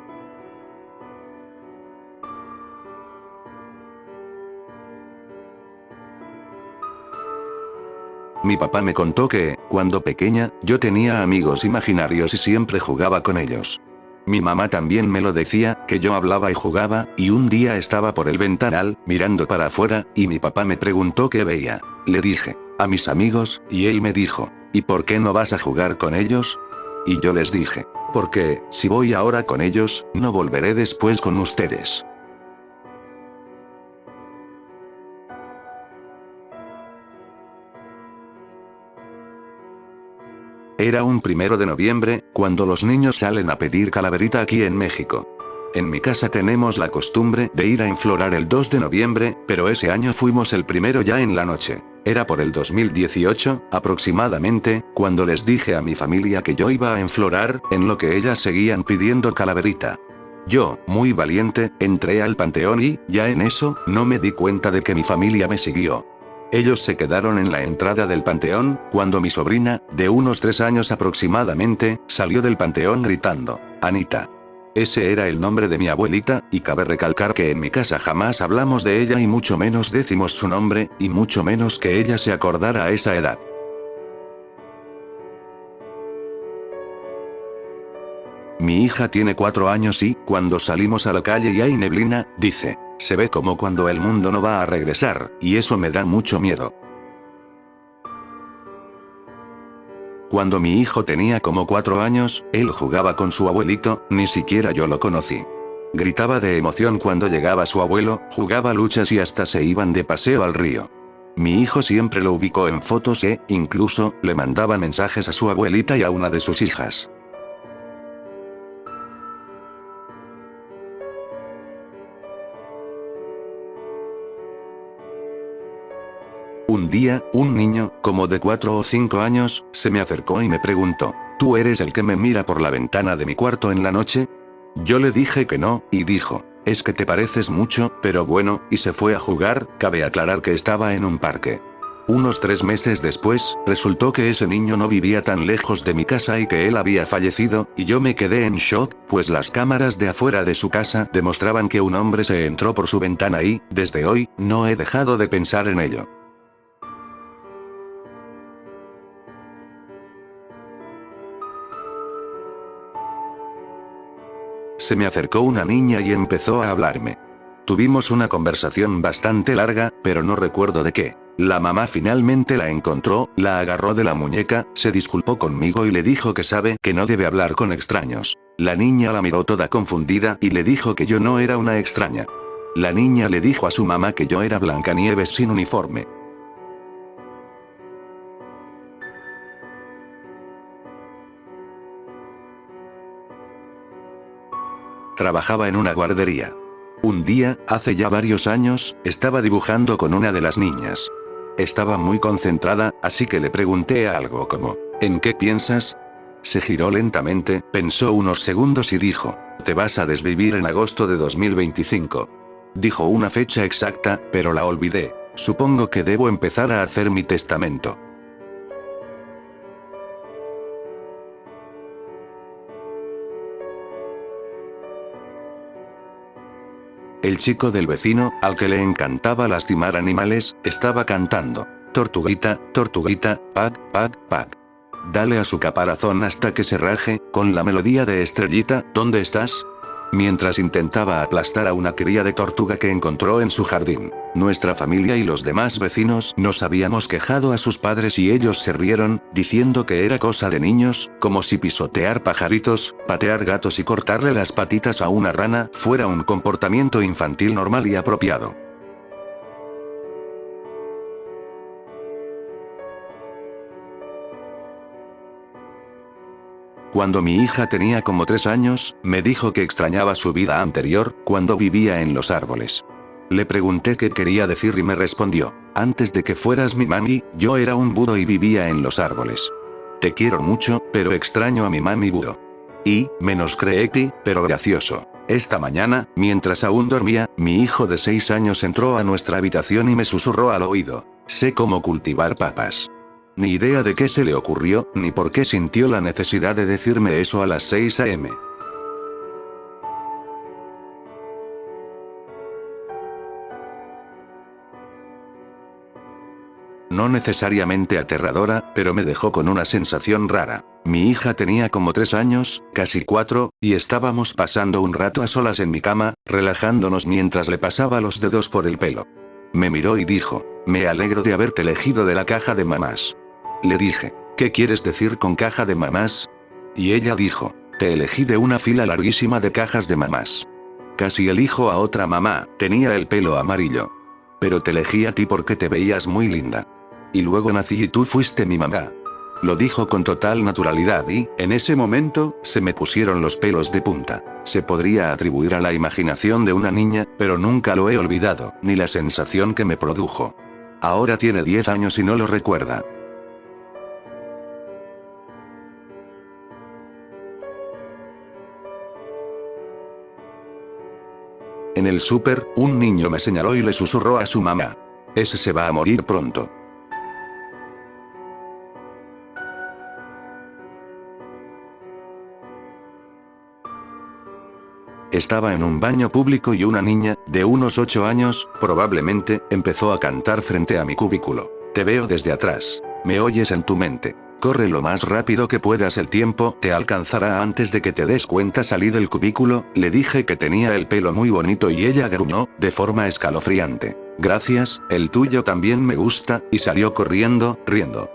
Mi papá me contó que, cuando pequeña, yo tenía amigos imaginarios y siempre jugaba con ellos. Mi mamá también me lo decía, que yo hablaba y jugaba, y un día estaba por el ventanal, mirando para afuera, y mi papá me preguntó qué veía. Le dije: a mis amigos, y él me dijo: ¿y por qué no vas a jugar con ellos? Y yo les dije: porque, si voy ahora con ellos, no volveré después con ustedes. Era un 1 de noviembre, cuando los niños salen a pedir calaverita aquí en México. En mi casa tenemos la costumbre de ir a enflorar el 2 de noviembre, pero ese año fuimos el 1 ya en la noche. Era por el 2018, aproximadamente, cuando les dije a mi familia que yo iba a enflorar, en lo que ellas seguían pidiendo calaverita. Yo, muy valiente, entré al panteón y, ya en eso, no me di cuenta de que mi familia me siguió. Ellos se quedaron en la entrada del panteón, cuando mi sobrina, de unos 3 años aproximadamente, salió del panteón gritando, «Anita». Ese era el nombre de mi abuelita, y cabe recalcar que en mi casa jamás hablamos de ella y mucho menos decimos su nombre, y mucho menos que ella se acordara a esa edad. Mi hija tiene 4 años y, cuando salimos a la calle y hay neblina, dice, se ve como cuando el mundo no va a regresar, y eso me da mucho miedo. Cuando mi hijo tenía como 4 años, él jugaba con su abuelito, ni siquiera yo lo conocí. Gritaba de emoción cuando llegaba su abuelo, jugaba luchas y hasta se iban de paseo al río. Mi hijo siempre lo ubicó en fotos e, incluso, le mandaba mensajes a su abuelita y a una de sus hijas. Un día, un niño, como de 4 o 5 años, se me acercó y me preguntó, ¿tú eres el que me mira por la ventana de mi cuarto en la noche? Yo le dije que no, y dijo, es que te pareces mucho, pero bueno, y se fue a jugar. Cabe aclarar que estaba en un parque. Unos 3 meses después, resultó que ese niño no vivía tan lejos de mi casa y que él había fallecido, y yo me quedé en shock, pues las cámaras de afuera de su casa demostraban que un hombre se entró por su ventana y, desde hoy, no he dejado de pensar en ello. Se me acercó una niña y empezó a hablarme. Tuvimos una conversación bastante larga, pero no recuerdo de qué. La mamá finalmente la encontró, la agarró de la muñeca, se disculpó conmigo y le dijo que sabe que no debe hablar con extraños. La niña la miró toda confundida y le dijo que yo no era una extraña. La niña le dijo a su mamá que yo era Blancanieves sin uniforme. Trabajaba en una guardería. Un día, hace ya varios años, estaba dibujando con una de las niñas. Estaba muy concentrada, así que le pregunté algo como, ¿en qué piensas? Se giró lentamente, pensó unos segundos y dijo, te vas a desvivir en agosto de 2025. Dijo una fecha exacta, pero la olvidé. Supongo que debo empezar a hacer mi testamento. El chico del vecino, al que le encantaba lastimar animales, estaba cantando. Tortuguita, tortuguita, pac, pac, pac. Dale a su caparazón hasta que se raje, con la melodía de Estrellita, ¿dónde estás? Mientras intentaba aplastar a una cría de tortuga que encontró en su jardín. Nuestra familia y los demás vecinos nos habíamos quejado a sus padres y ellos se rieron, diciendo que era cosa de niños, como si pisotear pajaritos, patear gatos y cortarle las patitas a una rana fuera un comportamiento infantil normal y apropiado. Cuando mi hija tenía como 3 años, me dijo que extrañaba su vida anterior, cuando vivía en los árboles. Le pregunté qué quería decir y me respondió, antes de que fueras mi mami, yo era un búho y vivía en los árboles. Te quiero mucho, pero extraño a mi mami búho. Y, menos creepy, pero gracioso. Esta mañana, mientras aún dormía, mi hijo de 6 años entró a nuestra habitación y me susurró al oído, sé cómo cultivar papas. Ni idea de qué se le ocurrió, ni por qué sintió la necesidad de decirme eso a las 6 a.m. No necesariamente aterradora, pero me dejó con una sensación rara. Mi hija tenía como 3 años, casi 4, y estábamos pasando un rato a solas en mi cama, relajándonos mientras le pasaba los dedos por el pelo. Me miró y dijo, me alegro de haberte elegido de la caja de mamás. Le dije, ¿qué quieres decir con caja de mamás? Y ella dijo, te elegí de una fila larguísima de cajas de mamás. Casi elijo a otra mamá, tenía el pelo amarillo. Pero te elegí a ti porque te veías muy linda. Y luego nací y tú fuiste mi mamá. Lo dijo con total naturalidad y, en ese momento, se me pusieron los pelos de punta. Se podría atribuir a la imaginación de una niña, pero nunca lo he olvidado, ni la sensación que me produjo. Ahora tiene 10 años y no lo recuerda. En el súper, un niño me señaló y le susurró a su mamá. Ese se va a morir pronto. Estaba en un baño público y una niña, de unos 8 años, probablemente, empezó a cantar frente a mi cubículo. Te veo desde atrás. Me oyes en tu mente. Corre lo más rápido que puedas, el tiempo te alcanzará antes de que te des cuenta. Salí del cubículo, le dije que tenía el pelo muy bonito y ella gruñó, de forma escalofriante. Gracias, el tuyo también me gusta, y salió corriendo, riendo.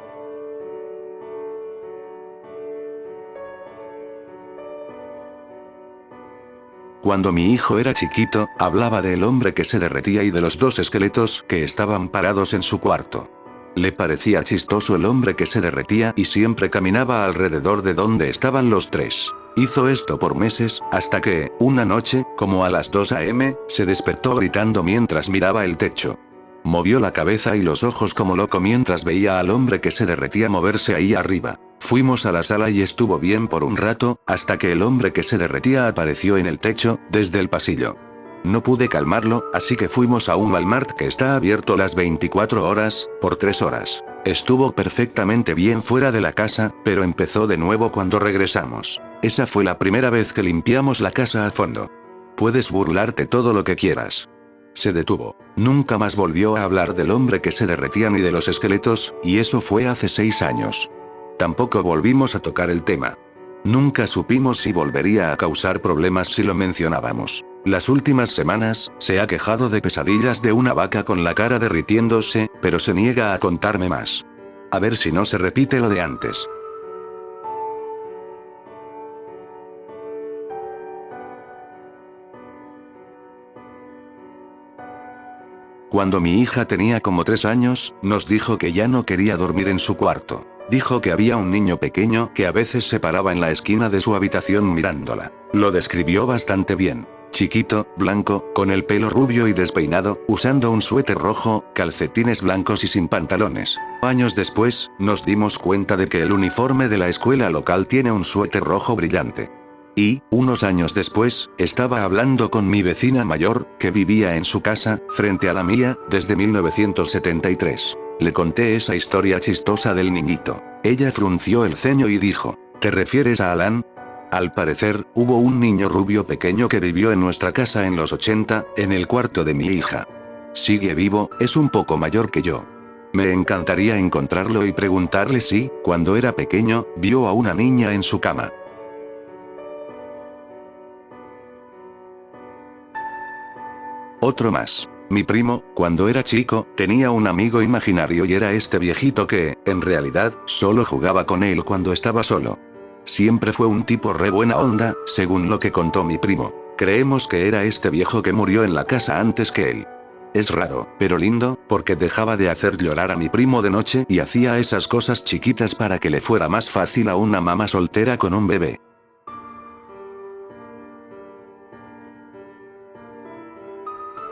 Cuando mi hijo era chiquito, hablaba del hombre que se derretía y de los 2 esqueletos que estaban parados en su cuarto. Le parecía chistoso el hombre que se derretía y siempre caminaba alrededor de donde estaban los 3. Hizo esto por meses, hasta que, una noche, como a las 2 a.m., se despertó gritando mientras miraba el techo. Movió la cabeza y los ojos como loco mientras veía al hombre que se derretía moverse ahí arriba. Fuimos a la sala y estuvo bien por un rato, hasta que el hombre que se derretía apareció en el techo, desde el pasillo. No pude calmarlo, así que fuimos a un Walmart que está abierto las 24 horas, por 3 horas. Estuvo perfectamente bien fuera de la casa, pero empezó de nuevo cuando regresamos. Esa fue la primera vez que limpiamos la casa a fondo. Puedes burlarte todo lo que quieras. Se detuvo. Nunca más volvió a hablar del hombre que se derretía ni de los esqueletos, y eso fue hace 6 años. Tampoco volvimos a tocar el tema. Nunca supimos si volvería a causar problemas si lo mencionábamos. Las últimas semanas, se ha quejado de pesadillas de una vaca con la cara derritiéndose, pero se niega a contarme más. A ver si no se repite lo de antes. Cuando mi hija tenía como 3 años, nos dijo que ya no quería dormir en su cuarto. Dijo que había un niño pequeño que a veces se paraba en la esquina de su habitación mirándola. Lo describió bastante bien. Chiquito, blanco, con el pelo rubio y despeinado, usando un suéter rojo, calcetines blancos y sin pantalones. Años después, nos dimos cuenta de que el uniforme de la escuela local tiene un suéter rojo brillante. Y, unos años después, estaba hablando con mi vecina mayor, que vivía en su casa, frente a la mía, desde 1973. Le conté esa historia chistosa del niñito. Ella frunció el ceño y dijo, ¿te refieres a Alan? Al parecer, hubo un niño rubio pequeño que vivió en nuestra casa en los 80, en el cuarto de mi hija. Sigue vivo, es un poco mayor que yo. Me encantaría encontrarlo y preguntarle si, cuando era pequeño, vio a una niña en su cama. Otro más. Mi primo, cuando era chico, tenía un amigo imaginario y era este viejito que, en realidad, solo jugaba con él cuando estaba solo. Siempre fue un tipo re buena onda, según lo que contó mi primo. Creemos que era este viejo que murió en la casa antes que él. Es raro, pero lindo, porque dejaba de hacer llorar a mi primo de noche y hacía esas cosas chiquitas para que le fuera más fácil a una mamá soltera con un bebé.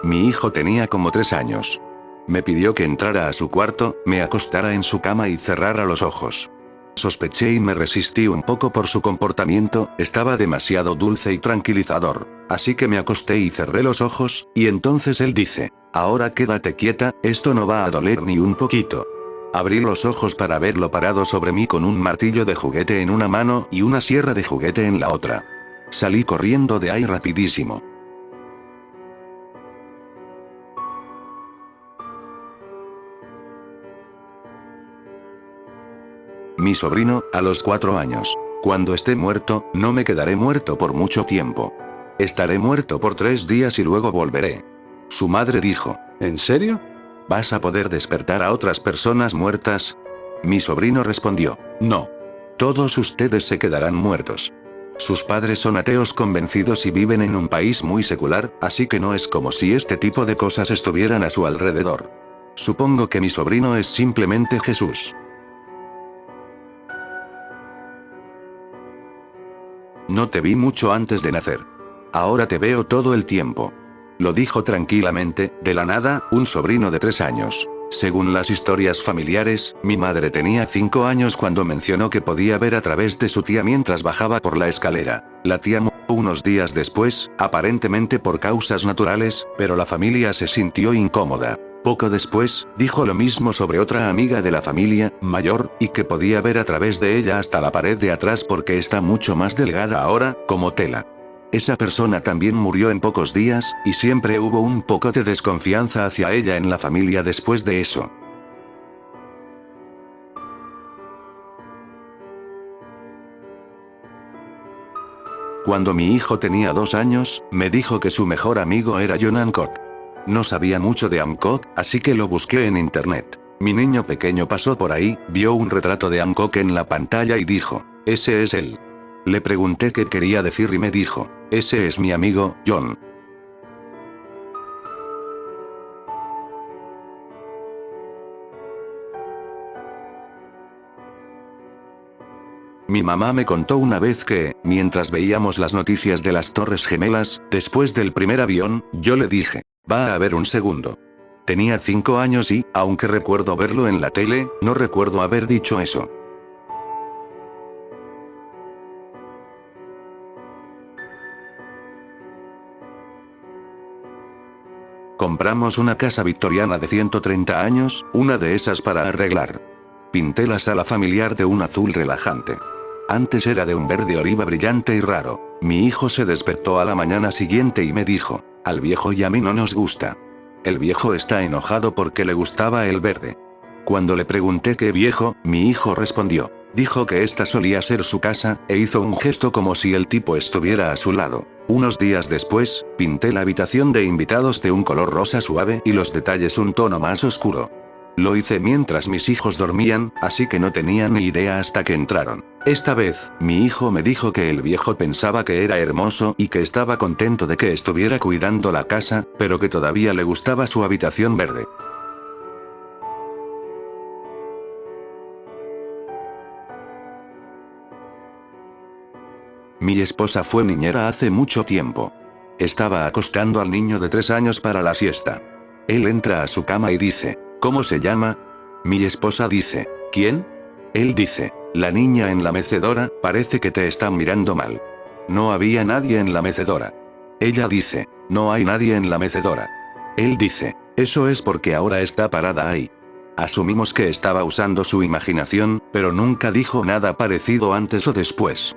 Mi hijo tenía como 3 años. Me pidió que entrara a su cuarto, me acostara en su cama y cerrara los ojos. Sospeché y me resistí un poco por su comportamiento, estaba demasiado dulce y tranquilizador. Así que me acosté y cerré los ojos, y entonces él dice, ahora quédate quieta, esto no va a doler ni un poquito. Abrí los ojos para verlo parado sobre mí con un martillo de juguete en una mano y una sierra de juguete en la otra. Salí corriendo de ahí rapidísimo. Mi sobrino, a los 4 años. Cuando esté muerto, no me quedaré muerto por mucho tiempo. Estaré muerto por 3 días y luego volveré. Su madre dijo, ¿en serio? ¿Vas a poder despertar a otras personas muertas? Mi sobrino respondió, no. Todos ustedes se quedarán muertos. Sus padres son ateos convencidos y viven en un país muy secular, así que no es como si este tipo de cosas estuvieran a su alrededor. Supongo que mi sobrino es simplemente Jesús. No te vi mucho antes de nacer. Ahora te veo todo el tiempo. Lo dijo tranquilamente, de la nada, un sobrino de 3 años. Según las historias familiares, mi madre tenía 5 años cuando mencionó que podía ver a través de su tía mientras bajaba por la escalera. La tía murió unos días después, aparentemente por causas naturales, pero la familia se sintió incómoda. Poco después, dijo lo mismo sobre otra amiga de la familia, mayor, y que podía ver a través de ella hasta la pared de atrás porque está mucho más delgada ahora, como tela. Esa persona también murió en pocos días, y siempre hubo un poco de desconfianza hacia ella en la familia después de eso. Cuando mi hijo tenía 2 años, me dijo que su mejor amigo era John Hancock. No sabía mucho de Hancock, así que lo busqué en internet. Mi niño pequeño pasó por ahí, vio un retrato de Hancock en la pantalla y dijo, ese es él. Le pregunté qué quería decir y me dijo, ese es mi amigo, John. Mi mamá me contó una vez que, mientras veíamos las noticias de las Torres Gemelas, después del primer avión, yo le dije, va a haber un segundo. Tenía 5 años y, aunque recuerdo verlo en la tele, no recuerdo haber dicho eso. Compramos una casa victoriana de 130 años, una de esas para arreglar. Pinté la sala familiar de un azul relajante. Antes era de un verde oliva brillante y raro. Mi hijo se despertó a la mañana siguiente y me dijo, al viejo y a mí no nos gusta. El viejo está enojado porque le gustaba el verde. Cuando le pregunté qué viejo, mi hijo respondió. Dijo que esta solía ser su casa, e hizo un gesto como si el tipo estuviera a su lado. Unos días después, pinté la habitación de invitados de un color rosa suave y los detalles un tono más oscuro. Lo hice mientras mis hijos dormían, así que no tenía ni idea hasta que entraron. Esta vez, mi hijo me dijo que el viejo pensaba que era hermoso y que estaba contento de que estuviera cuidando la casa, pero que todavía le gustaba su habitación verde. Mi esposa fue niñera hace mucho tiempo. Estaba acostando al niño de 3 años para la siesta. Él entra a su cama y dice, ¿cómo se llama? Mi esposa dice, ¿quién? Él dice, la niña en la mecedora, parece que te está mirando mal. No había nadie en la mecedora. Ella dice, no hay nadie en la mecedora. Él dice, eso es porque ahora está parada ahí. Asumimos que estaba usando su imaginación, pero nunca dijo nada parecido antes o después.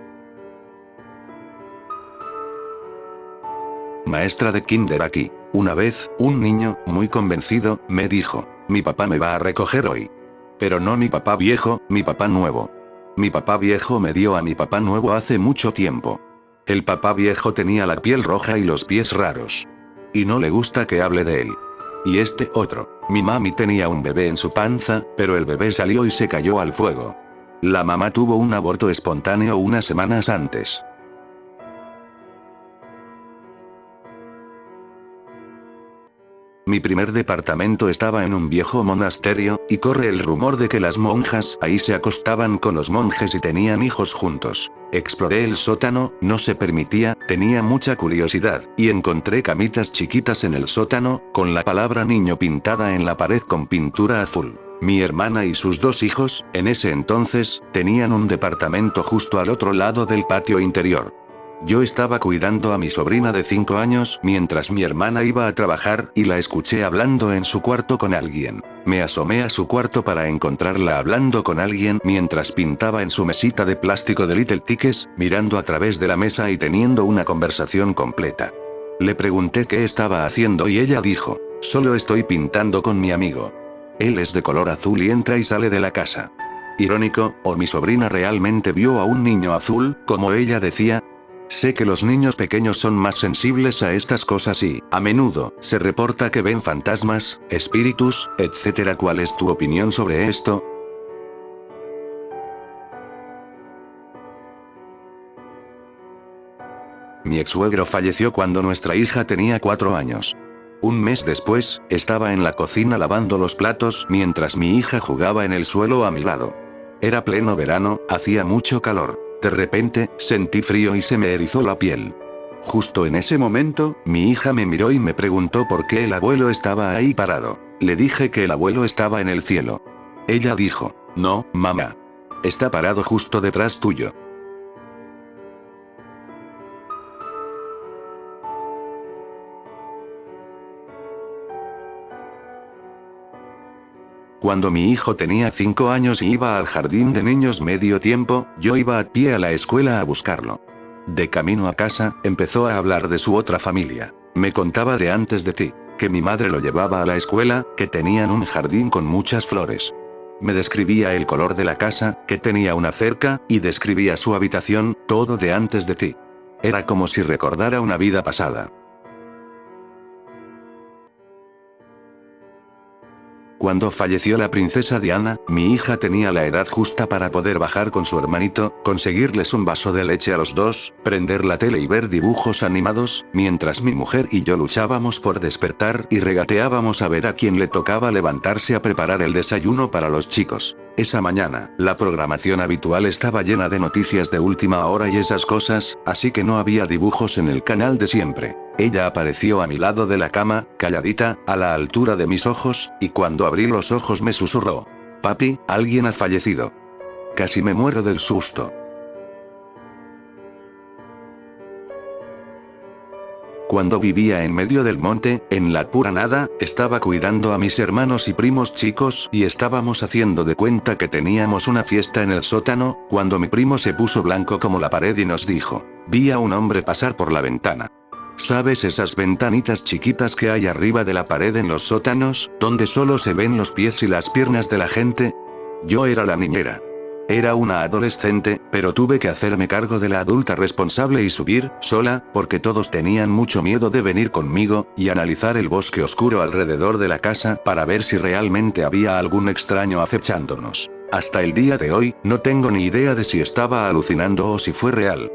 Maestra de kinder aquí. Una vez, un niño, muy convencido, me dijo, mi papá me va a recoger hoy. Pero no mi papá viejo, mi papá nuevo. Mi papá viejo me dio a mi papá nuevo hace mucho tiempo. El papá viejo tenía la piel roja y los pies raros. Y no le gusta que hable de él. Y este otro, mi mami tenía un bebé en su panza, pero el bebé salió y se cayó al fuego. La mamá tuvo un aborto espontáneo unas semanas antes. Mi primer departamento estaba en un viejo monasterio, y corre el rumor de que las monjas ahí se acostaban con los monjes y tenían hijos juntos. Exploré el sótano, no se permitía, tenía mucha curiosidad, y encontré camitas chiquitas en el sótano, con la palabra niño pintada en la pared con pintura azul. Mi hermana y sus 2 hijos, en ese entonces, tenían un departamento justo al otro lado del patio interior. Yo estaba cuidando a mi sobrina de 5 años mientras mi hermana iba a trabajar y la escuché hablando en su cuarto con alguien. Me asomé a su cuarto para encontrarla hablando con alguien mientras pintaba en su mesita de plástico de Little Tickets, mirando a través de la mesa y teniendo una conversación completa. Le pregunté qué estaba haciendo y ella dijo, solo estoy pintando con mi amigo. Él es de color azul y entra y sale de la casa. Irónico, o mi sobrina realmente vio a un niño azul, como ella decía. Sé que los niños pequeños son más sensibles a estas cosas y, a menudo, se reporta que ven fantasmas, espíritus, etc. ¿Cuál es tu opinión sobre esto? Mi ex-suegro falleció cuando nuestra hija tenía 4 años. Un mes después, estaba en la cocina lavando los platos mientras mi hija jugaba en el suelo a mi lado. Era pleno verano, hacía mucho calor. De repente, sentí frío y se me erizó la piel. Justo en ese momento, mi hija me miró y me preguntó por qué el abuelo estaba ahí parado. Le dije que el abuelo estaba en el cielo. Ella dijo, no, mamá. Está parado justo detrás tuyo. Cuando mi hijo tenía 5 años y iba al jardín de niños medio tiempo, yo iba a pie a la escuela a buscarlo. De camino a casa, empezó a hablar de su otra familia. Me contaba de antes de ti, que mi madre lo llevaba a la escuela, que tenían un jardín con muchas flores. Me describía el color de la casa, que tenía una cerca, y describía su habitación, todo de antes de ti. Era como si recordara una vida pasada. Cuando falleció la princesa Diana, mi hija tenía la edad justa para poder bajar con su hermanito, conseguirles un vaso de leche a los dos, prender la tele y ver dibujos animados, mientras mi mujer y yo luchábamos por despertar y regateábamos a ver a quién le tocaba levantarse a preparar el desayuno para los chicos. Esa mañana, la programación habitual estaba llena de noticias de última hora y esas cosas, así que no había dibujos en el canal de siempre. Ella apareció a mi lado de la cama, calladita, a la altura de mis ojos, y cuando abrí los ojos me susurró. Papi, alguien ha fallecido. Casi me muero del susto. Cuando vivía en medio del monte, en la pura nada, estaba cuidando a mis hermanos y primos chicos y estábamos haciendo de cuenta que teníamos una fiesta en el sótano, cuando mi primo se puso blanco como la pared y nos dijo, vi a un hombre pasar por la ventana. ¿Sabes esas ventanitas chiquitas que hay arriba de la pared en los sótanos, donde solo se ven los pies y las piernas de la gente? Yo era la niñera. Era una adolescente, pero tuve que hacerme cargo de la adulta responsable y subir, sola, porque todos tenían mucho miedo de venir conmigo, y analizar el bosque oscuro alrededor de la casa para ver si realmente había algún extraño acechándonos. Hasta el día de hoy, no tengo ni idea de si estaba alucinando o si fue real.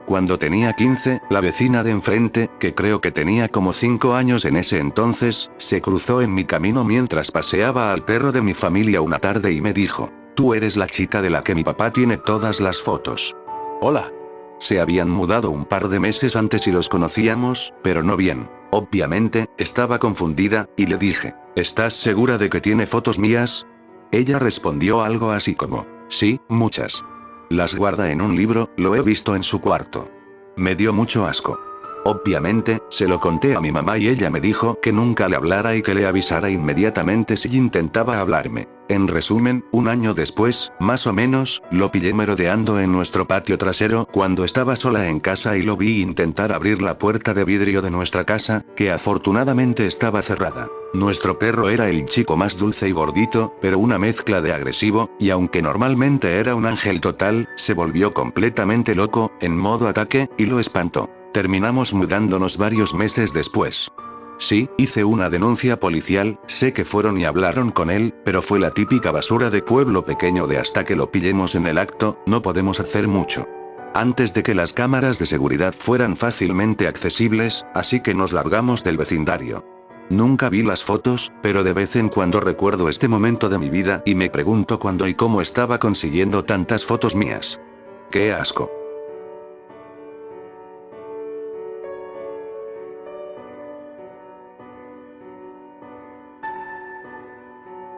Cuando tenía 15, la vecina de enfrente, que creo que tenía como 5 años en ese entonces, se cruzó en mi camino mientras paseaba al perro de mi familia una tarde y me dijo, tú eres la chica de la que mi papá tiene todas las fotos. Hola. Se habían mudado un par de meses antes y los conocíamos, pero no bien. Obviamente, estaba confundida, y le dije, ¿estás segura de que tiene fotos mías? Ella respondió algo así como, sí, muchas. Las guarda en un libro, lo he visto en su cuarto. Me dio mucho asco. Obviamente, se lo conté a mi mamá y ella me dijo que nunca le hablara y que le avisara inmediatamente si intentaba hablarme. En resumen, un año después, más o menos, lo pillé merodeando en nuestro patio trasero cuando estaba sola en casa y lo vi intentar abrir la puerta de vidrio de nuestra casa, que afortunadamente estaba cerrada. Nuestro perro era el chico más dulce y gordito, pero una mezcla de agresivo, y aunque normalmente era un ángel total, se volvió completamente loco, en modo ataque, y lo espantó. Terminamos mudándonos varios meses después. Sí, hice una denuncia policial, sé que fueron y hablaron con él, pero fue la típica basura de pueblo pequeño de hasta que lo pillemos en el acto, no podemos hacer mucho. Antes de que las cámaras de seguridad fueran fácilmente accesibles, así que nos largamos del vecindario. Nunca vi las fotos, pero de vez en cuando recuerdo este momento de mi vida y me pregunto cuándo y cómo estaba consiguiendo tantas fotos mías. ¡Qué asco!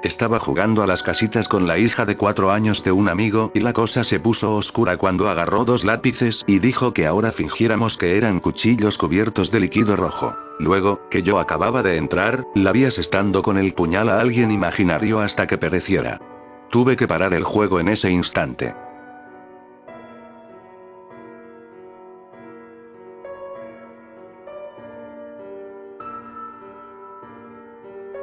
Estaba jugando a las casitas con la hija de 4 años de un amigo y la cosa se puso oscura cuando agarró 2 lápices y dijo que ahora fingiéramos que eran cuchillos cubiertos de líquido rojo. Luego, que yo acababa de entrar, la vi asestando con el puñal a alguien imaginario hasta que pereciera. Tuve que parar el juego en ese instante.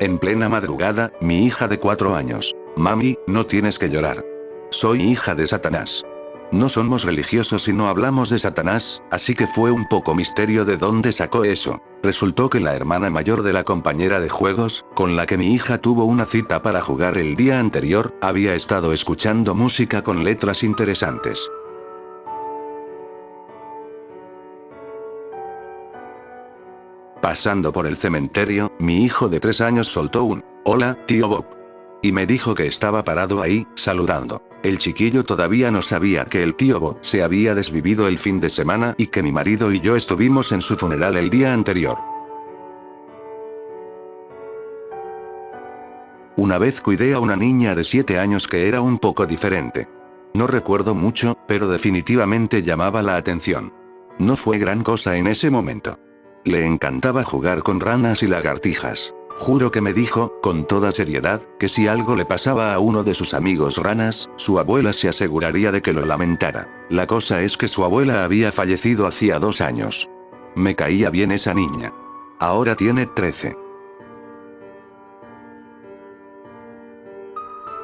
En plena madrugada, mi hija de 4 años. Mami, no tienes que llorar. Soy hija de Satanás. No somos religiosos y no hablamos de Satanás, así que fue un poco misterio de dónde sacó eso. Resultó que la hermana mayor de la compañera de juegos, con la que mi hija tuvo una cita para jugar el día anterior, había estado escuchando música con letras interesantes. Pasando por el cementerio, mi hijo de 3 años soltó un «Hola, tío Bob». Y me dijo que estaba parado ahí, saludando. El chiquillo todavía no sabía que el tío Bob se había desvivido el fin de semana y que mi marido y yo estuvimos en su funeral el día anterior. Una vez cuidé a una niña de 7 años que era un poco diferente. No recuerdo mucho, pero definitivamente llamaba la atención. No fue gran cosa en ese momento. Le encantaba jugar con ranas y lagartijas. Juro que me dijo, con toda seriedad, que si algo le pasaba a uno de sus amigos ranas, su abuela se aseguraría de que lo lamentara. La cosa es que su abuela había fallecido hacía 2 años. Me caía bien esa niña. Ahora tiene 13.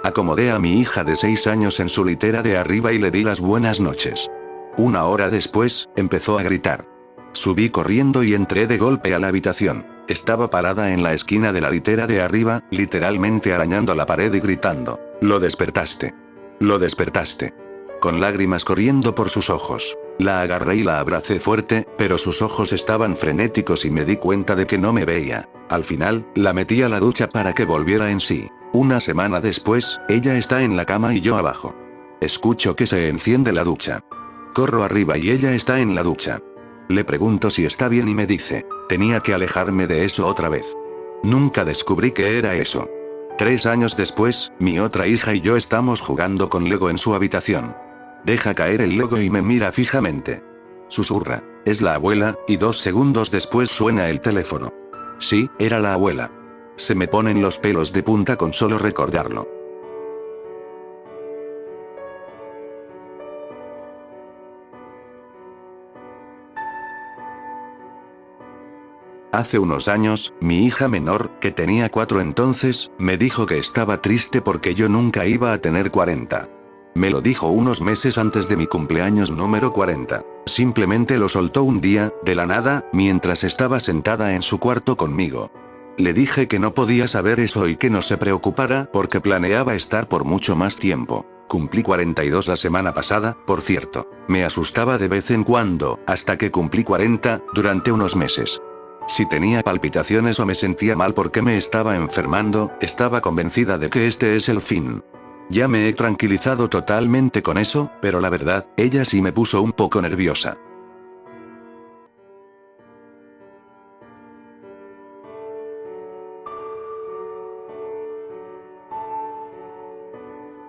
Acomodé a mi hija de 6 años en su litera de arriba y le di las buenas noches. 1 hora después, empezó a gritar. Subí corriendo y entré de golpe a la habitación. Estaba parada en la esquina de la litera de arriba, literalmente arañando la pared y gritando. «Lo despertaste. Lo despertaste». Con lágrimas corriendo por sus ojos. La agarré y la abracé fuerte, pero sus ojos estaban frenéticos y me di cuenta de que no me veía. Al final, la metí a la ducha para que volviera en sí. 1 semana después, ella está en la cama y yo abajo. Escucho que se enciende la ducha. Corro arriba y ella está en la ducha. Le pregunto si está bien y me dice, tenía que alejarme de eso otra vez. Nunca descubrí qué era eso. 3 años después, mi otra hija y yo estamos jugando con Lego en su habitación. Deja caer el Lego y me mira fijamente. Susurra, es la abuela, y 2 segundos después suena el teléfono. Sí, era la abuela. Se me ponen los pelos de punta con solo recordarlo. Hace unos años, mi hija menor, que tenía 4 entonces, me dijo que estaba triste porque yo nunca iba a tener 40. Me lo dijo unos meses antes de mi cumpleaños número 40. Simplemente lo soltó un día, de la nada, mientras estaba sentada en su cuarto conmigo. Le dije que no podía saber eso y que no se preocupara porque planeaba estar por mucho más tiempo. Cumplí 42 la semana pasada, por cierto. Me asustaba de vez en cuando, hasta que cumplí 40, durante unos meses. Si tenía palpitaciones o me sentía mal porque me estaba enfermando, estaba convencida de que este es el fin. Ya me he tranquilizado totalmente con eso, pero la verdad, ella sí me puso un poco nerviosa.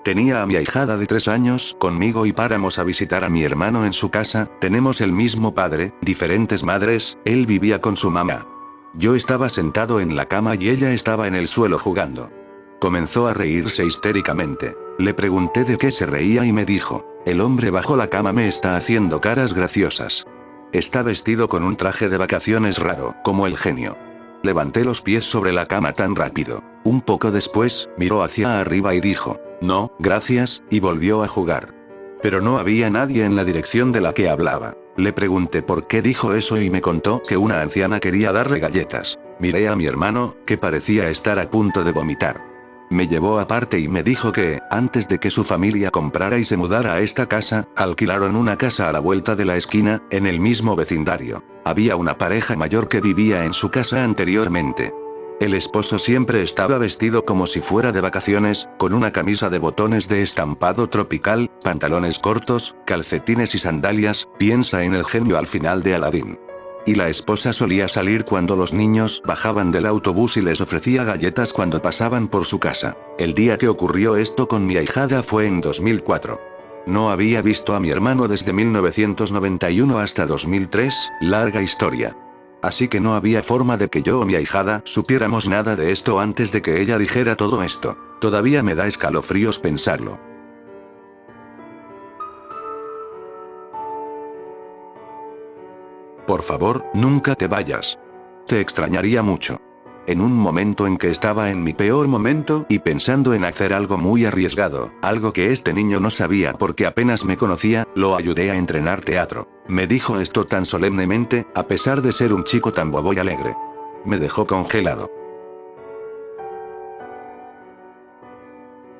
Tenía a mi ahijada de 3 años conmigo y paramos a visitar a mi hermano en su casa. Tenemos el mismo padre, diferentes madres, él vivía con su mamá. Yo estaba sentado en la cama y ella estaba en el suelo jugando. Comenzó a reírse histéricamente. Le pregunté de qué se reía y me dijo, el hombre bajo la cama me está haciendo caras graciosas. Está vestido con un traje de vacaciones raro, como el genio. Levanté los pies sobre la cama tan rápido. Un poco después, miró hacia arriba y dijo, no, gracias, y volvió a jugar. Pero no había nadie en la dirección de la que hablaba. Le pregunté por qué dijo eso y me contó que una anciana quería darle galletas. Miré a mi hermano, que parecía estar a punto de vomitar. Me llevó aparte y me dijo que, antes de que su familia comprara y se mudara a esta casa, alquilaron una casa a la vuelta de la esquina, en el mismo vecindario. Había una pareja mayor que vivía en su casa anteriormente. El esposo siempre estaba vestido como si fuera de vacaciones, con una camisa de botones de estampado tropical, pantalones cortos, calcetines y sandalias. Piensa en el genio al final de Aladdin. Y la esposa solía salir cuando los niños bajaban del autobús y les ofrecía galletas cuando pasaban por su casa. El día que ocurrió esto con mi ahijada fue en 2004. No había visto a mi hermano desde 1991 hasta 2003, larga historia. Así que no había forma de que yo o mi ahijada supiéramos nada de esto antes de que ella dijera todo esto. Todavía me da escalofríos pensarlo. Por favor, nunca te vayas. Te extrañaría mucho. En un momento en que estaba en mi peor momento y pensando en hacer algo muy arriesgado, algo que este niño no sabía porque apenas me conocía, lo ayudé a entrenar teatro. Me dijo esto tan solemnemente, a pesar de ser un chico tan bobo y alegre. Me dejó congelado.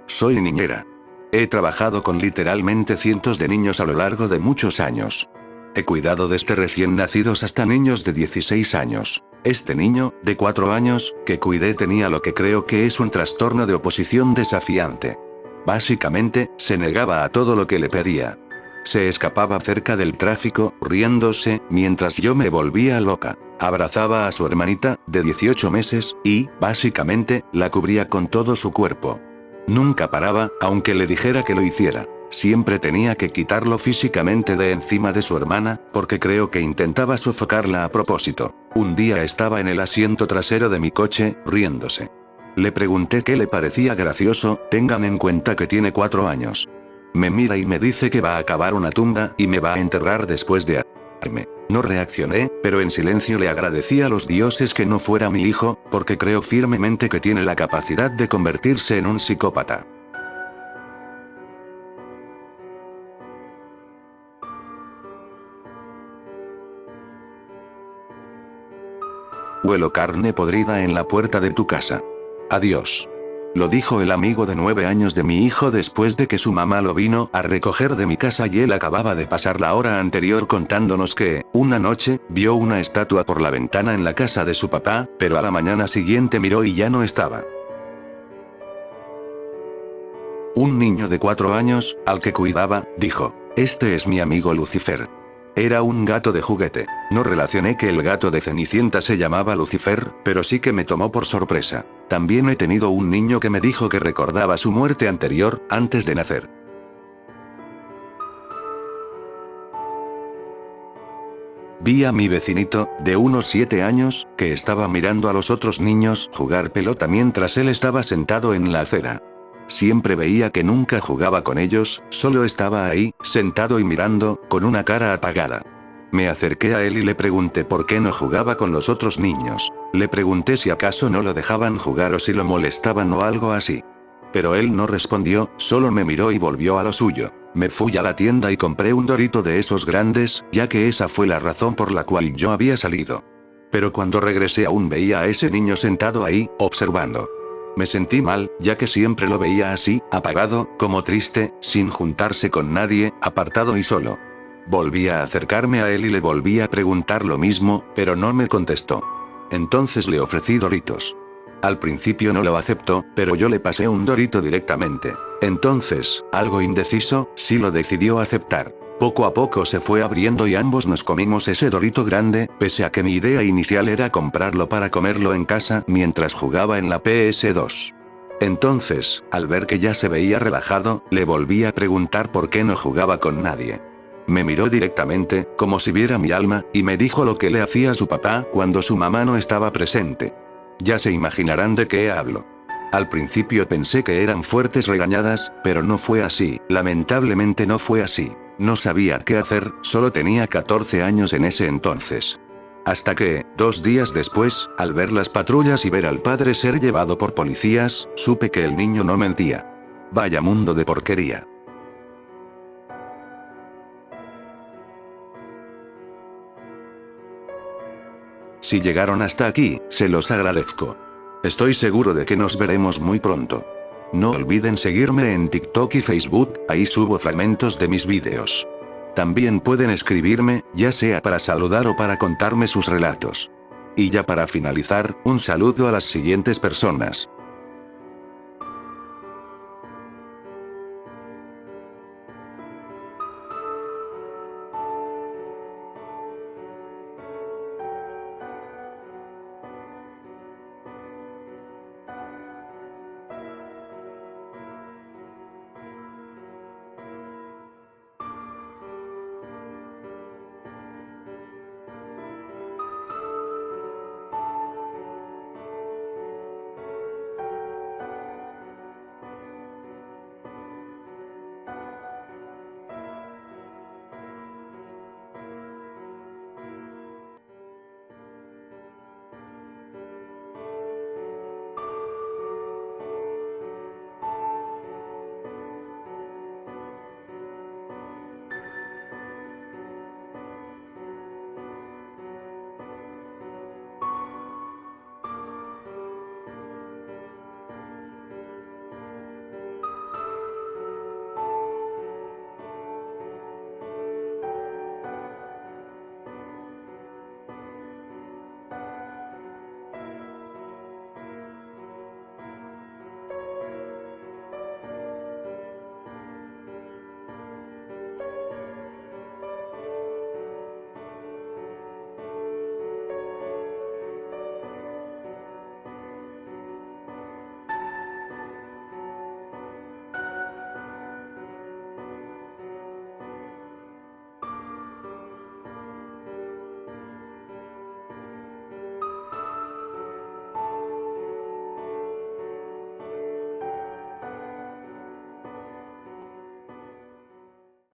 Soy niñera. He trabajado con literalmente cientos de niños a lo largo de muchos años. He cuidado desde recién nacidos hasta niños de 16 años. Este niño, de 4 años, que cuidé tenía lo que creo que es un trastorno de oposición desafiante. Básicamente, se negaba a todo lo que le pedía. Se escapaba cerca del tráfico, riéndose, mientras yo me volvía loca. Abrazaba a su hermanita, de 18 meses, y, básicamente, la cubría con todo su cuerpo. Nunca paraba, aunque le dijera que lo hiciera. Siempre tenía que quitarlo físicamente de encima de su hermana, porque creo que intentaba sofocarla a propósito. Un día estaba en el asiento trasero de mi coche, riéndose. Le pregunté qué le parecía gracioso, tengan en cuenta que tiene 4 años. Me mira y me dice que va a cavar una tumba y me va a enterrar después de atarme. No reaccioné, pero en silencio le agradecí a los dioses que no fuera mi hijo, porque creo firmemente que tiene la capacidad de convertirse en un psicópata. Huelo carne podrida en la puerta de tu casa. Adiós. Lo dijo el amigo de 9 años de mi hijo después de que su mamá lo vino a recoger de mi casa y él acababa de pasar la hora anterior contándonos que, una noche, vio una estatua por la ventana en la casa de su papá, pero a la mañana siguiente miró y ya no estaba. Un niño de 4 años, al que cuidaba, dijo, este es mi amigo Lucifer. Era un gato de juguete. No relacioné que el gato de Cenicienta se llamaba Lucifer, pero sí que me tomó por sorpresa. También he tenido un niño que me dijo que recordaba su muerte anterior, antes de nacer. Vi a mi vecinito, de unos 7 años, que estaba mirando a los otros niños jugar pelota mientras él estaba sentado en la acera. Siempre veía que nunca jugaba con ellos, solo estaba ahí, sentado y mirando, con una cara apagada. Me acerqué a él y le pregunté por qué no jugaba con los otros niños. Le pregunté si acaso no lo dejaban jugar o si lo molestaban o algo así. Pero él no respondió, solo me miró y volvió a lo suyo. Me fui a la tienda y compré un Dorito de esos grandes, ya que esa fue la razón por la cual yo había salido. Pero cuando regresé aún veía a ese niño sentado ahí, observando. Me sentí mal, ya que siempre lo veía así, apagado, como triste, sin juntarse con nadie, apartado y solo. Volví a acercarme a él y le volví a preguntar lo mismo, pero no me contestó. Entonces le ofrecí Doritos. Al principio no lo aceptó, pero yo le pasé un Dorito directamente. Entonces, algo indeciso, sí lo decidió aceptar. Poco a poco se fue abriendo y ambos nos comimos ese Dorito grande, pese a que mi idea inicial era comprarlo para comerlo en casa mientras jugaba en la PS2. Entonces, al ver que ya se veía relajado, le volví a preguntar por qué no jugaba con nadie. Me miró directamente, como si viera mi alma, y me dijo lo que le hacía a su papá cuando su mamá no estaba presente. Ya se imaginarán de qué hablo. Al principio pensé que eran fuertes regañadas, pero no fue así, lamentablemente no fue así. No sabía qué hacer, solo tenía 14 años en ese entonces. Hasta que, 2 días después, al ver las patrullas y ver al padre ser llevado por policías, supe que el niño no mentía. Vaya mundo de porquería. Si llegaron hasta aquí, se los agradezco. Estoy seguro de que nos veremos muy pronto. No olviden seguirme en TikTok y Facebook, ahí subo fragmentos de mis vídeos. También pueden escribirme, ya sea para saludar o para contarme sus relatos. Y ya para finalizar, un saludo a las siguientes personas.